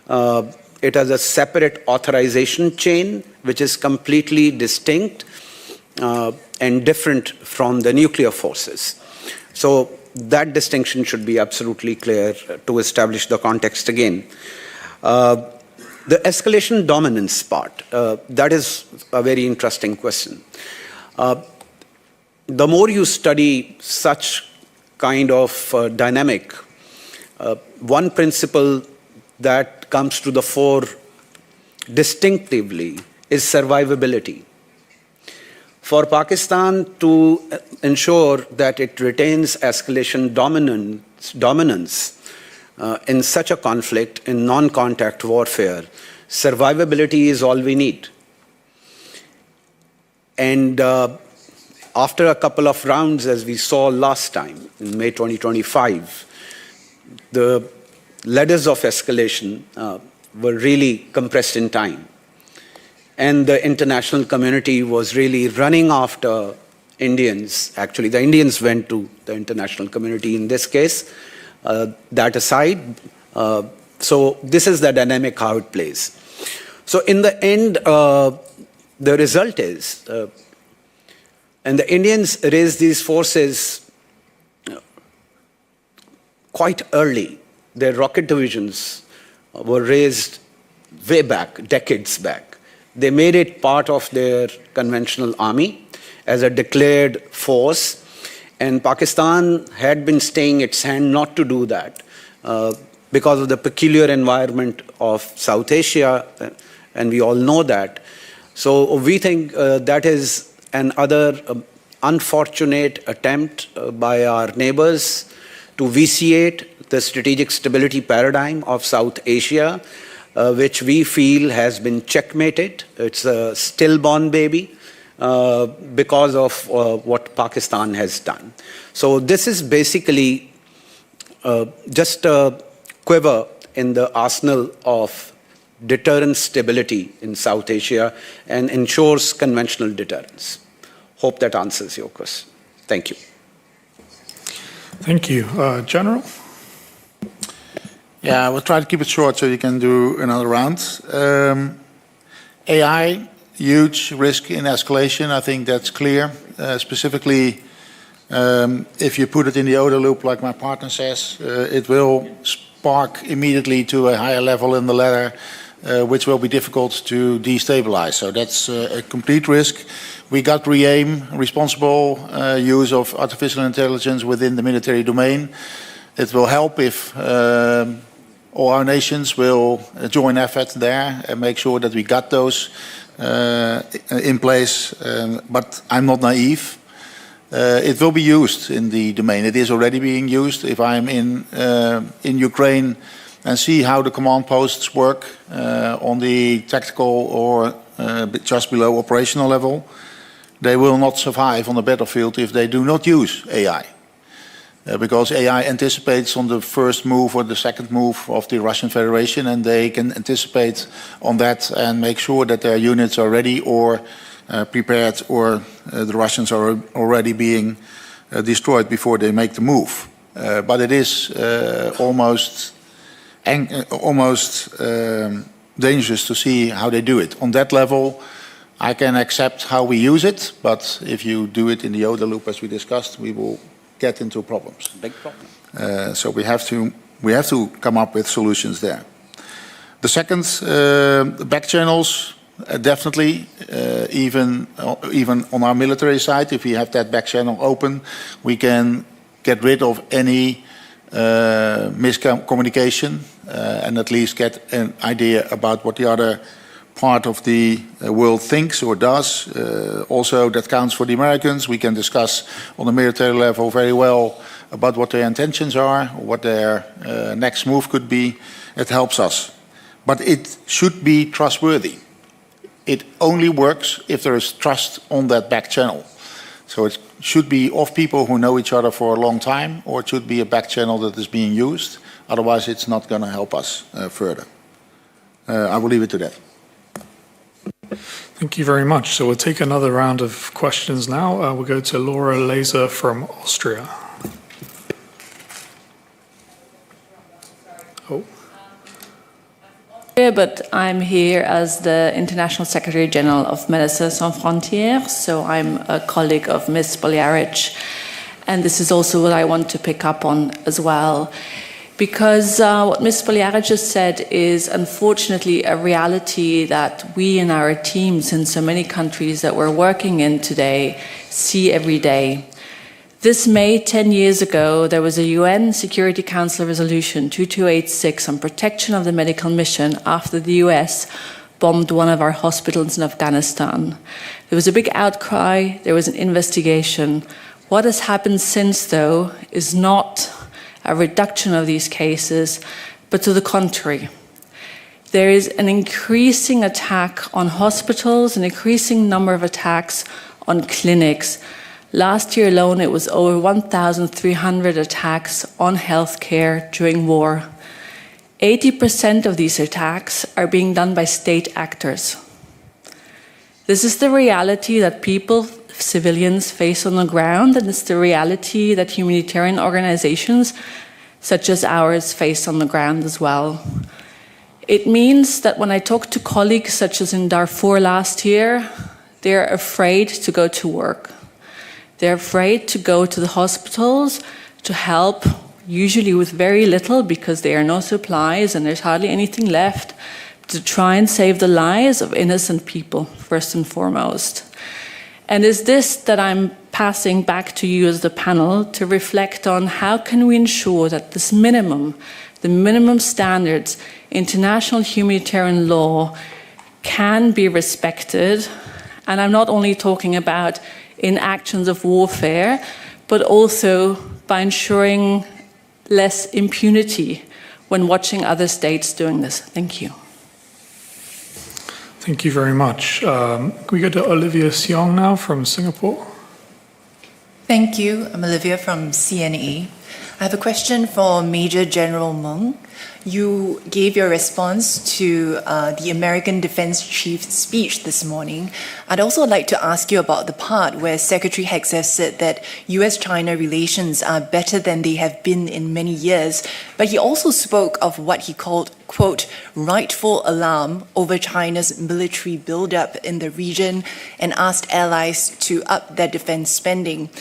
It has a separate authorization chain, which is completely distinct and different from the nuclear forces. So that distinction should be absolutely clear to establish the context again. The escalation dominance part, that is a very interesting question. The more you study such kind of dynamic, one principle that comes to the fore distinctively is survivability. For Pakistan to ensure that it retains escalation dominance in such a conflict, in non-contact warfare, survivability is all we need. And after a couple of rounds, as we saw last time, in May 2025, the ladders of escalation were really compressed in time. And the international community was really running after Indians. Actually, the Indians went to the international community in this case. That aside, so this is the dynamic how it plays. So in the end, the result is, and the Indians raised these forces quite early. Their rocket divisions were raised way back, decades back. They made it part of their conventional army as a declared force. And Pakistan had been staying its hand not to do that because of the peculiar environment of South Asia, and we all know that. So we think that is another unfortunate attempt by our neighbors to vitiate the strategic stability paradigm of South Asia, which we feel has been checkmated. It's a stillborn baby. Because of what Pakistan has done. So this is basically just a quiver in the arsenal of deterrent stability in South Asia and ensures conventional deterrence. Hope that answers your question. Thank you. Thank you. General? Yeah, I will try to keep it short so you can do another round. AI huge risk in escalation. I think that's clear. Specifically, if you put it in the OODA loop, like my partner says, it will spark immediately to a higher level in the ladder, which will be difficult to destabilize. So that's a complete risk. We got re-aim, responsible use of artificial intelligence within the military domain. It will help if all our nations will join effort there and make sure that we got those in place. But I'm not naive. It will be used in the domain. It is already being used. If I'm in Ukraine and see how the command posts work on the tactical or just below operational level, they will not survive on the battlefield if they do not use AI. Because AI anticipates on the first move or the second move of the Russian Federation, and they can anticipate on that and make sure that their units are ready or prepared, or the Russians are already being destroyed before they make the move. But it is almost dangerous to see how they do it. On that level, I can accept how we use it, but if you do it in the OODA loop, as we discussed, we will get into problems. Big problem. So we have to come up with solutions there. The second, back channels, definitely, even on our military side, if we have that back channel open, we can get rid of any miscommunication and at least get an idea about what the other part of the world thinks or does. Also, that counts for the Americans. We can discuss on the military level very well about what their intentions are, what their next move could be. It helps us. But it should be trustworthy. It only works if there is trust on that back channel. So it should be of people who know each other for a long time, or it should be a back channel that is being used. Otherwise, it's not going to help us further. I will leave it to that. Thank you very much. So we'll take another round of questions now. We'll go to Laura Laser from Austria. Oh. But I'm here as the International Secretary General of Médecins Sans Frontières, so I'm a colleague of Ms. Boljaric, and this is also what I want to pick up on as well. Because what Ms. Boljaric just said is unfortunately a reality that we in our teams in so many countries that we're working in today see every day. This May, 10 years ago, there was a UN Security Council Resolution 2286 on protection of the medical mission after the US bombed one of our hospitals in Afghanistan. There was a big outcry, there was an investigation. What has happened since, though, is not a reduction of these cases, but to the contrary. There is an increasing attack on hospitals, an increasing number of attacks on clinics. Last year alone, it was over 1,300 attacks on healthcare during war. 80% of these attacks are being done by state actors. This is the reality that people, civilians, face on the ground, and it's the reality that humanitarian organizations such as ours face on the ground as well. It means that when I talk to colleagues such as in Darfur last year, they're afraid to go to work. They're afraid to go to the hospitals to help, usually with very little because there are no supplies and there's hardly anything left, to try and save the lives of innocent people, first and foremost. And it's this that I'm passing back to you as the panel to reflect on how can we ensure that this minimum, the minimum standards, international humanitarian law can be respected. And I'm not only talking about in actions of warfare, but also by ensuring less impunity when watching other states doing this. Thank you. Thank you very much. Can we go to Olivia Siong now from Singapore? Thank you. I'm Olivia from CNE. I have a question for Major General Meng. You gave your response to the American Defense Chief's speech this morning. I'd also like to ask you about the part where Secretary Hegseth said that US-China relations are better than they have been in many years, but he also spoke of what he called, quote, rightful alarm over China's military buildup in the region and asked allies to up their defense spending.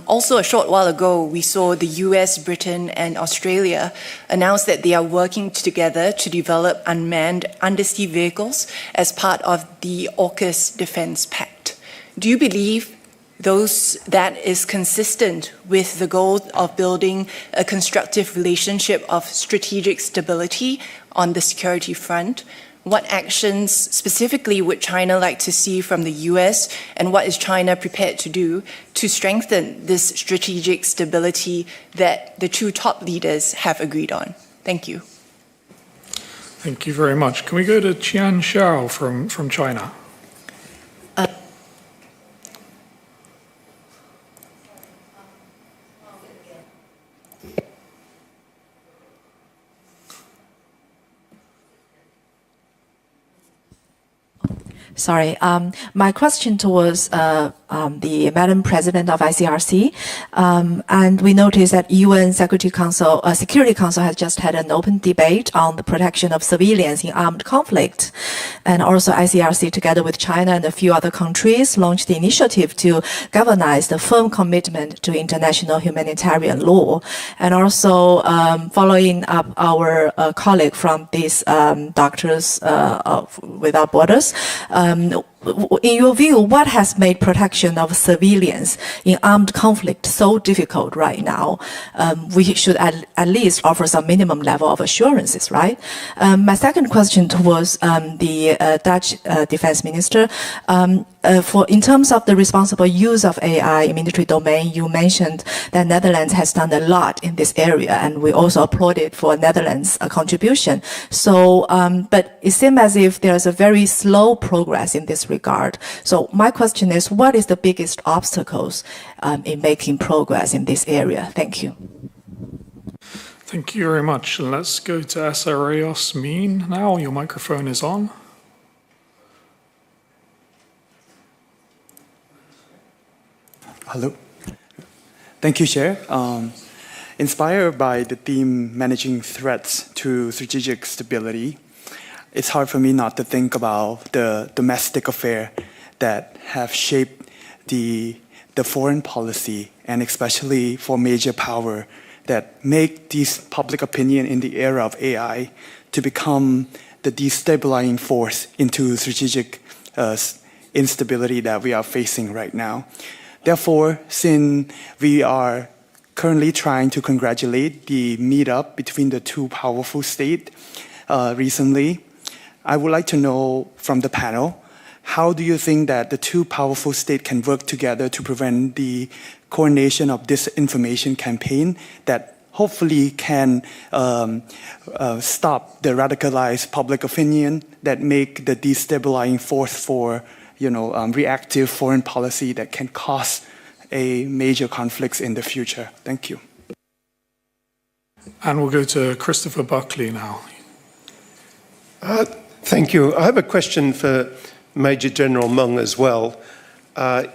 Also, a short while ago, we saw the US, Britain, and Australia announce that they are working together to develop unmanned undersea vehicles as part of the AUKUS Defense Pact. Do you believe that is consistent with the goal of building a constructive relationship of strategic stability on the security front? What actions specifically would China like to see from the US, and what is China prepared to do to strengthen this strategic stability that the two top leaders have agreed on? Thank you. Thank you very much. Can we go to Qian Xiao from China? Sorry, my question towards the Madam President of ICRC, and we noticed that UN Security Council has just had an open debate on the protection of civilians in armed conflict, and also ICRC together with China and a few other countries launched the initiative to galvanize the firm commitment to international humanitarian law, and also following up our colleague from these Doctors Without Borders. In your view, what has made protection of civilians in armed conflict so difficult right now? We should at least offer some minimum level of assurances, right? My second question towards the Dutch Defense Minister. In terms of the responsible use of AI in military domain, you mentioned that Netherlands has done a lot in this area, and we also applauded for Netherlands' contribution. So, but it seems as if there's a very slow progress in this regard. So my question is, what is the biggest obstacles in making progress in this area? Thank you. Thank you very much. Let's go to Asarios Min now. Your microphone is on. Hello. Thank you, Chair. Inspired by the theme managing threats to strategic stability, it's hard for me not to think about the domestic affair that have shaped the foreign policy, and especially for major power that make these public opinion in the era of AI to become the destabilizing force into strategic instability that we are facing right now. Therefore, since we are currently trying to congratulate the meetup between the two powerful states recently, I would like to know from the panel, how do you think that the two powerful states can work together to prevent the coordination of disinformation campaign that hopefully can stop the radicalized public opinion that make the destabilizing force for reactive foreign policy that can cause a major conflicts in the future? Thank you. And we'll go to Christopher Buckley now. Thank you. I have a question for Major General Meng as well.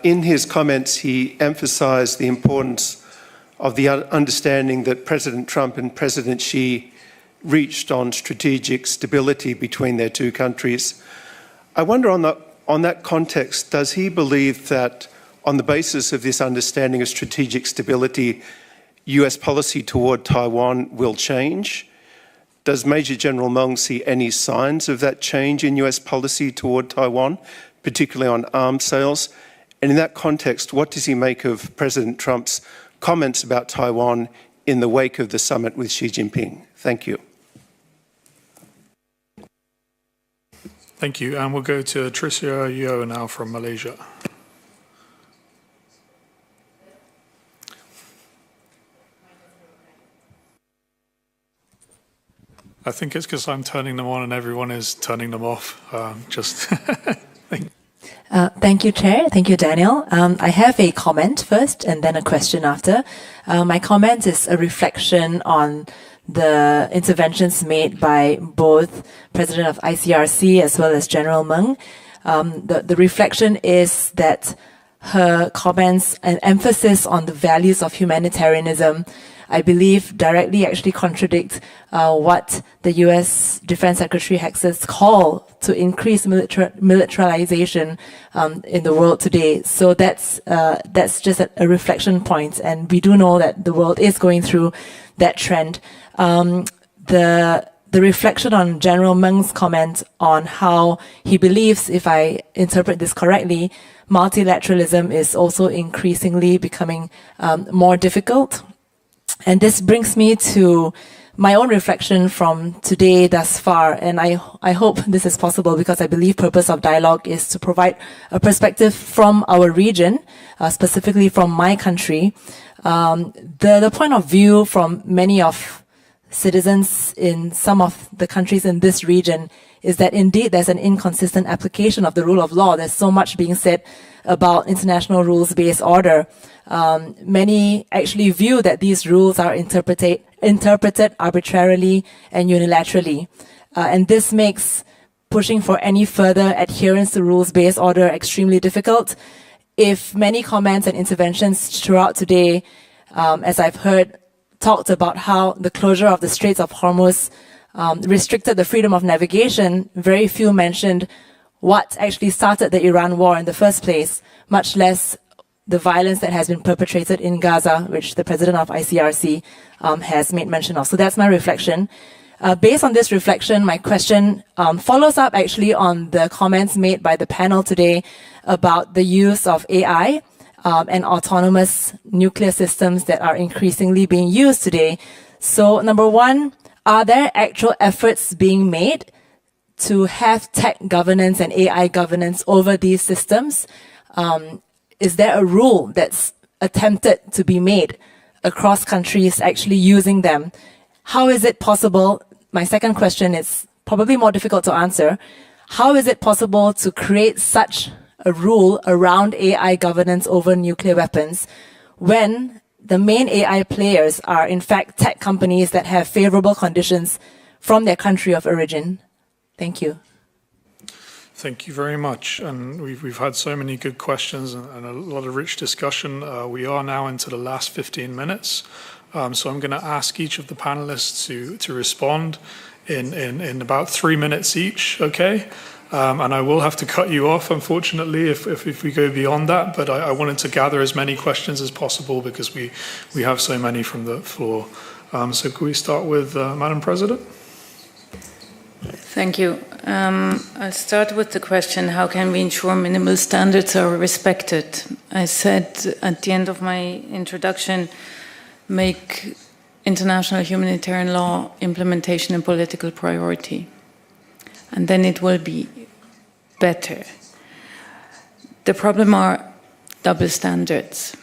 In his comments, he emphasized the importance of the understanding that President Trump and President Xi reached on strategic stability between their two countries. I wonder on that context, does he believe that on the basis of this understanding of strategic stability, US policy toward Taiwan will change? Does Major General Meng see any signs of that change in US policy toward Taiwan, particularly on arms sales? And in that context, what does he make of President Trump's comments about Taiwan in the wake of the summit with Xi Jinping? Thank you. Thank you. And we'll go to Tricia Yeo now from Malaysia. I think it's because I'm turning them on and everyone is turning them off. Thank you, Chair. Thank you, Daniel. I have a comment first and then a question after. My comment is a reflection on the interventions made by both President of ICRC as well as General Meng. The reflection is that her comments and emphasis on the values of humanitarianism, I believe, directly actually contradict what the US Defense Secretary has called to increase militarization in the world today. So that's just a reflection point, and we do know that the world is going through that trend. The reflection on General Meng's comment on how he believes, if I interpret this correctly, multilateralism is also increasingly becoming more difficult. And this brings me to my own reflection from today thus far, and I hope this is possible because I believe purpose of dialogue is to provide a perspective from our region, specifically from my country. The point of view from many of citizens in some of the countries in this region is that indeed there's an inconsistent application of the rule of law. There's so much being said about international rules-based order. Many actually view that these rules are interpreted arbitrarily and unilaterally. And this makes pushing for any further adherence to rules-based order extremely difficult. If many comments and interventions throughout today, as I've heard, talked about how the closure of the Straits of Hormuz restricted the freedom of navigation, very few mentioned what actually started the Iran war in the first place, much less the violence that has been perpetrated in Gaza, which the president of ICRC has made mention of. So that's my reflection. Based on this reflection, my question follows up actually on the comments made by the panel today about the use of AI and autonomous nuclear systems that are increasingly being used today. So number one, are there actual efforts being made to have tech governance and AI governance over these systems? Is there a rule that's attempted to be made across countries actually using them? How is it possible? My second question is probably more difficult to answer. How is it possible to create such a rule around AI governance over nuclear weapons when the main AI players are in fact tech companies that have favorable conditions from their country of origin? Thank you. Thank you very much. And we've had so many good questions and a lot of rich discussion. We are now into the last 15 minutes. So I'm going to ask each of the panelists to respond in about 3 minutes each, okay? And I will have to cut you off, unfortunately, if we go beyond that. But I wanted to gather as many questions as possible because we have so many from the floor. So could we start with Madam President? Thank you. I'll start with the question, how can we ensure minimal standards are respected? I said at the end of my introduction, make international humanitarian law implementation a political priority. And then it will be better. The problem are double standards.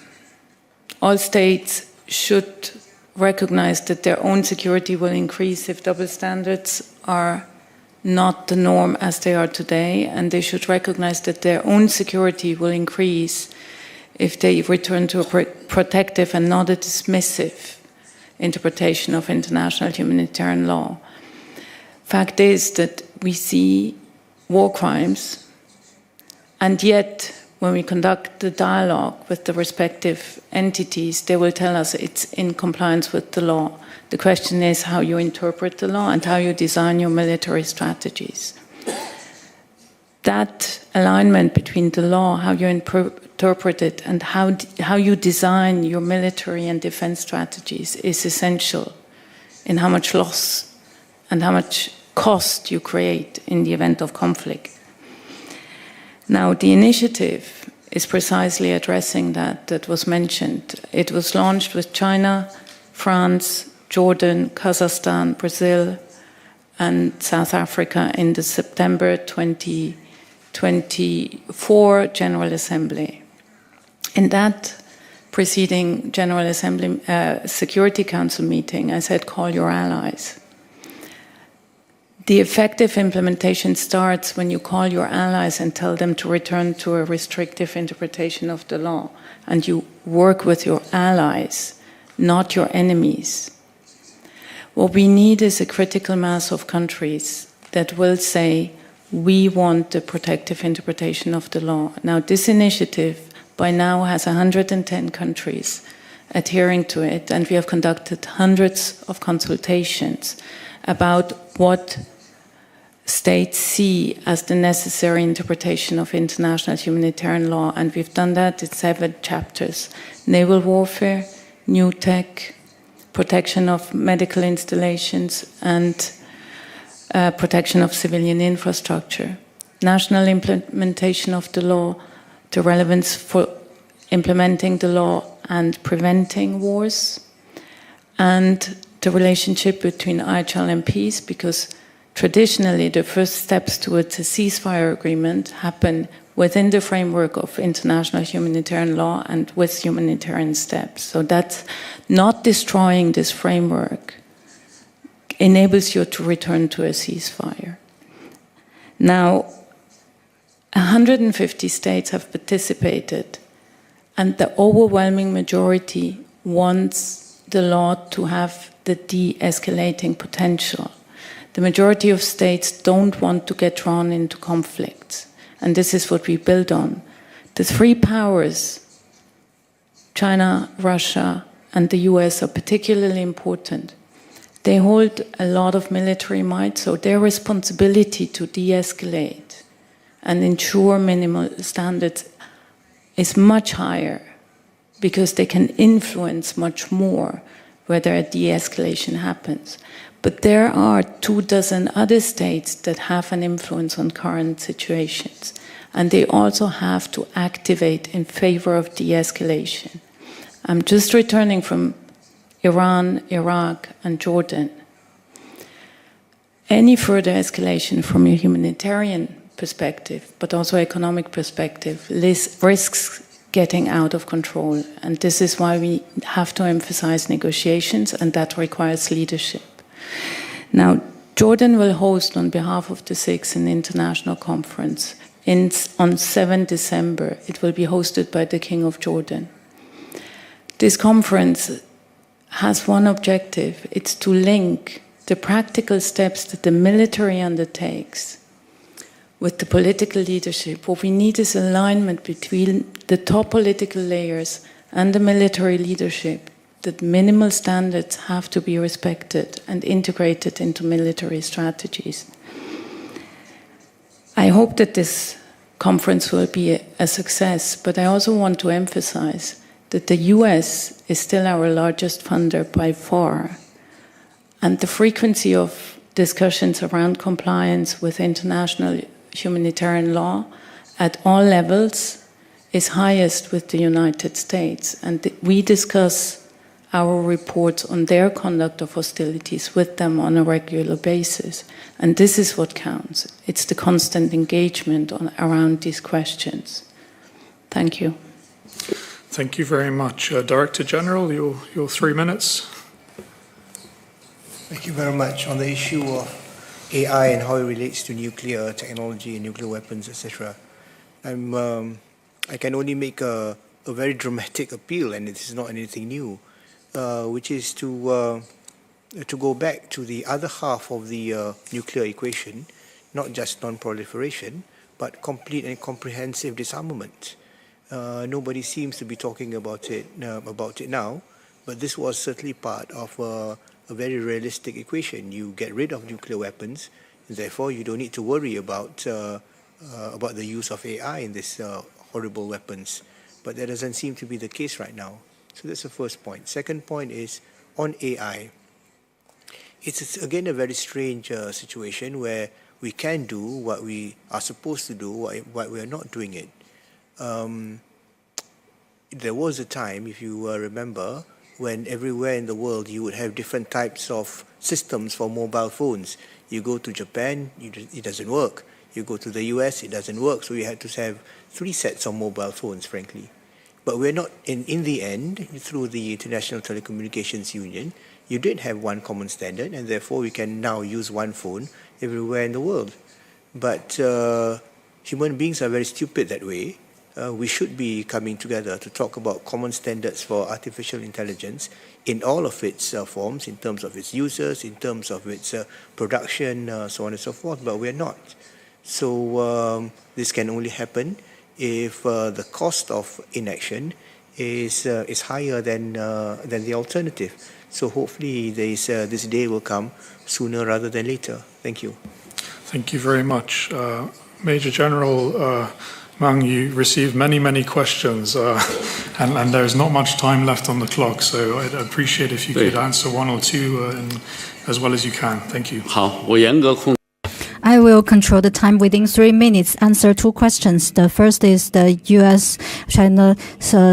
All states should recognize that their own security will increase if double standards are not the norm as they are today, and they should recognize that their own security will increase if they return to a protective and not a dismissive interpretation of international humanitarian law. Fact is that we see war crimes, and yet when we conduct the dialogue with the respective entities, they will tell us it's in compliance with the law. The question is how you interpret the law and how you design your military strategies. That alignment between the law, how you interpret it, and how you design your military and defense strategies is essential in how much loss and how much cost you create in the event of conflict. Now, the initiative is precisely addressing that was mentioned. It was launched with China, France, Jordan, Kazakhstan, Brazil, and South Africa in the September 2024 General Assembly. In that preceding General Assembly Security Council meeting, I said, call your allies. The effective implementation starts when you call your allies and tell them to return to a restrictive interpretation of the law. And you work with your allies, not your enemies. What we need is a critical mass of countries that will say, we want the protective interpretation of the law. Now, this initiative by now has 110 countries adhering to it, and we have conducted hundreds of consultations about what states see as the necessary interpretation of international humanitarian law, and we've done that in 7 chapters. Naval warfare, new tech, protection of medical installations, and protection of civilian infrastructure. National implementation of the law, the relevance for implementing the law and preventing wars, and the relationship between IHL and peace, because traditionally the first steps towards a ceasefire agreement happen within the framework of international humanitarian law and with humanitarian steps. So that's not destroying this framework enables you to return to a ceasefire. Now, 150 states have participated, and the overwhelming majority wants the law to have the de-escalating potential. The majority of states don't want to get drawn into conflicts, and this is what we build on. The 3 powers, China, Russia, and the US, are particularly important. They hold a lot of military might, so their responsibility to de-escalate and ensure minimal standards is much higher, because they can influence much more whether a de-escalation happens. But there are 24 other states that have an influence on current situations, and they also have to activate in favor of de-escalation. I'm just returning from Iran, Iraq, and Jordan. Any further escalation from a humanitarian perspective, but also economic perspective, risks getting out of control. And this is why we have to emphasize negotiations, and that requires leadership. Now, Jordan will host on behalf of the SIX an international conference on 7 December. It will be hosted by the King of Jordan. This conference has one objective. It's to link the practical steps that the military undertakes with the political leadership. What we need is alignment between the top political layers and the military leadership, that minimal standards have to be respected and integrated into military strategies. I hope that this conference will be a success, but I also want to emphasize that the US is still our largest funder by far, and the frequency of discussions around compliance with international humanitarian law at all levels is highest with the United States, and we discuss our reports on their conduct of hostilities with them on a regular basis. And this is what counts. It's the constant engagement around these questions. Thank you. Thank you very much. Director General, your 3 minutes. Thank you very much. On the issue of AI and how it relates to nuclear technology and nuclear weapons, etc., I can only make a very dramatic appeal, and it is not anything new, which is to go back to the other half of the nuclear equation, not just non-proliferation, but complete and comprehensive disarmament. Nobody seems to be talking about it now, but this was certainly part of a very realistic equation. You get rid of nuclear weapons, and therefore you don't need to worry about the use of AI in these horrible weapons. But that doesn't seem to be the case right now. So that's the first point. Second point is on AI. It's again a very strange situation where we can do what we are supposed to do, but we are not doing it. There was a time, if you remember, when everywhere in the world you would have different types of systems for mobile phones. You go to Japan, it doesn't work. You go to the US, it doesn't work. So we had to have 3 sets of mobile phones, frankly. But we're not, in the end, through the International Telecommunications Union, you did have one common standard, and therefore we can now use one phone everywhere in the world. But human beings are very stupid that way. We should be coming together to talk about common standards for artificial intelligence in all of its forms, in terms of its users, in terms of its production, so on and so forth, but we're not. So this can only happen if the cost of inaction is higher than the alternative. So hopefully this day will come sooner rather than later. Thank you. Thank you very much. Major General Mang, you received many questions, and there's not much time left on the clock, so I'd appreciate if you could answer one or two as well as you can. Thank you. 好，我严格控。 I will control the time within 3 minutes. Answer 2 questions. The first is the U.S.-China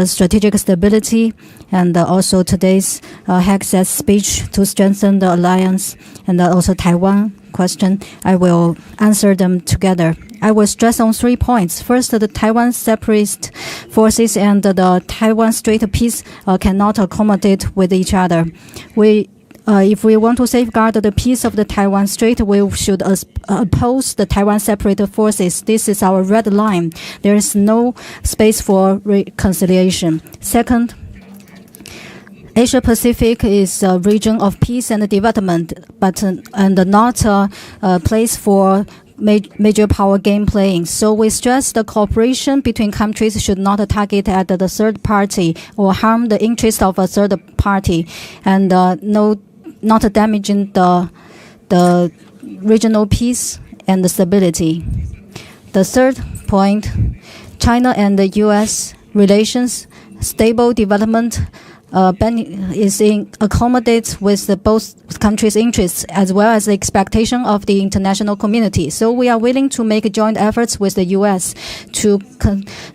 strategic stability, and also today's Hex's speech to strengthen the alliance, and also Taiwan question. I will answer them together. I will stress on 3 points. First, the Taiwan separatist forces and the Taiwan Strait peace cannot accommodate with each other. If we want to safeguard the peace of the Taiwan Strait, we should oppose the Taiwan separate forces. This is our red line. There is no space for reconciliation. Second, Asia Pacific is a region of peace and development, and not a place for major power game playing. So we stress the cooperation between countries should not target at the third party or harm the interest of a third party, and not damaging the regional peace and the stability. The third point, China and the U.S. relations, stable development accommodates with both countries' interests as well as the expectation of the international community. So we are willing to make joint efforts with the U.S. to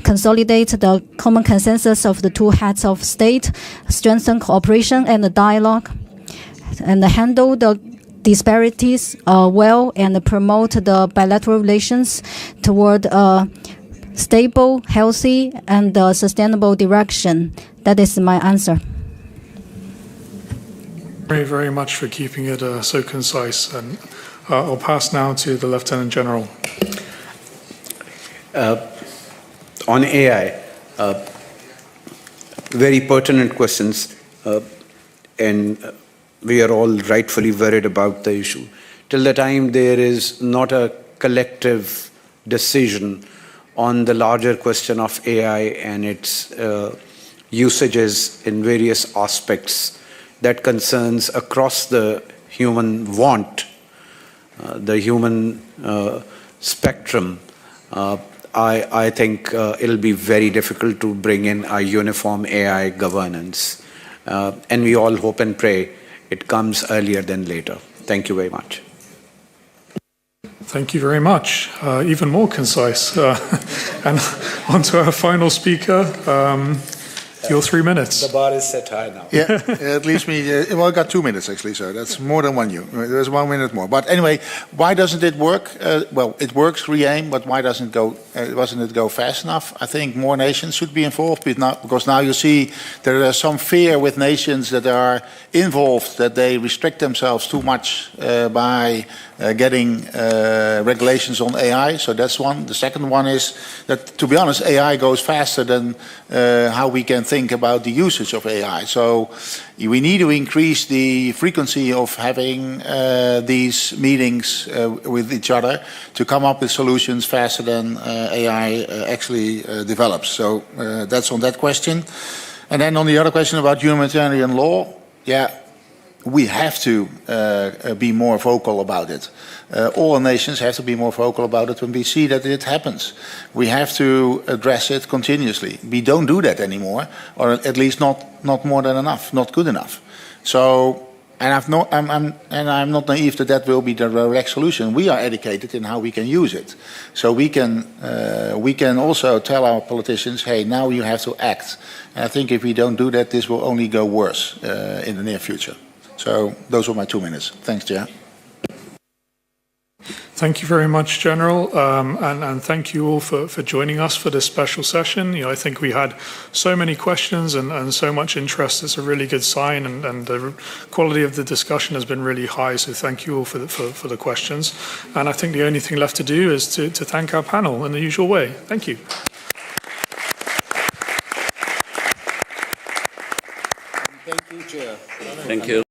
consolidate the common consensus of the two heads of state, strengthen cooperation and the dialogue, and handle the disparities well, and promote the bilateral relations toward a stable, healthy, and sustainable direction. That is my answer. Very much for keeping it so concise. And I'll pass now to the Lieutenant General. On AI, very pertinent questions, and we are all rightfully worried about the issue. Till the time there is not a collective decision on the larger question of AI and its usages in various aspects that concerns across the human want, the human spectrum, I think it'll be very difficult to bring in a uniform AI governance. And we all hope and pray it comes earlier than later. Thank you very much. Thank you very much. Even more concise. And on to our final speaker. Your 3 minutes. The bar is set high now. Yeah, it leaves me, well, I got 2 minutes actually, so that's more than one you. There's 1 minute more. But anyway, why doesn't it work? Well, it works, re-aim, but why doesn't it go fast enough? I think more nations should be involved, because now you see there is some fear with nations that are involved, that they restrict themselves too much by getting regulations on AI. So that's one. The second one is that, to be honest, AI goes faster than how we can think about the usage of AI. So we need to increase the frequency of having these meetings with each other to come up with solutions faster than AI actually develops. So that's on that question. And then on the other question about humanitarian law, yeah, we have to be more vocal about it. All nations have to be more vocal about it when we see that it happens. We have to address it continuously. We don't do that anymore, or at least not more than enough, not good enough. So, and I'm not naive that will be the direct solution. We are educated in how we can use it. So we can also tell our politicians, hey, now you have to act. And I think if we don't do that, this will only go worse in the near future. So those were my 2 minutes. Thanks, Chair. Thank you very much, General, and thank you all for joining us for this special session. I think we had so many questions and so much interest. It's a really good sign, and the quality of the discussion has been really high, so thank you all for the questions. And I think the only thing left to do is to thank our panel in the usual way. Thank you. Thank you, Chair. Thank you.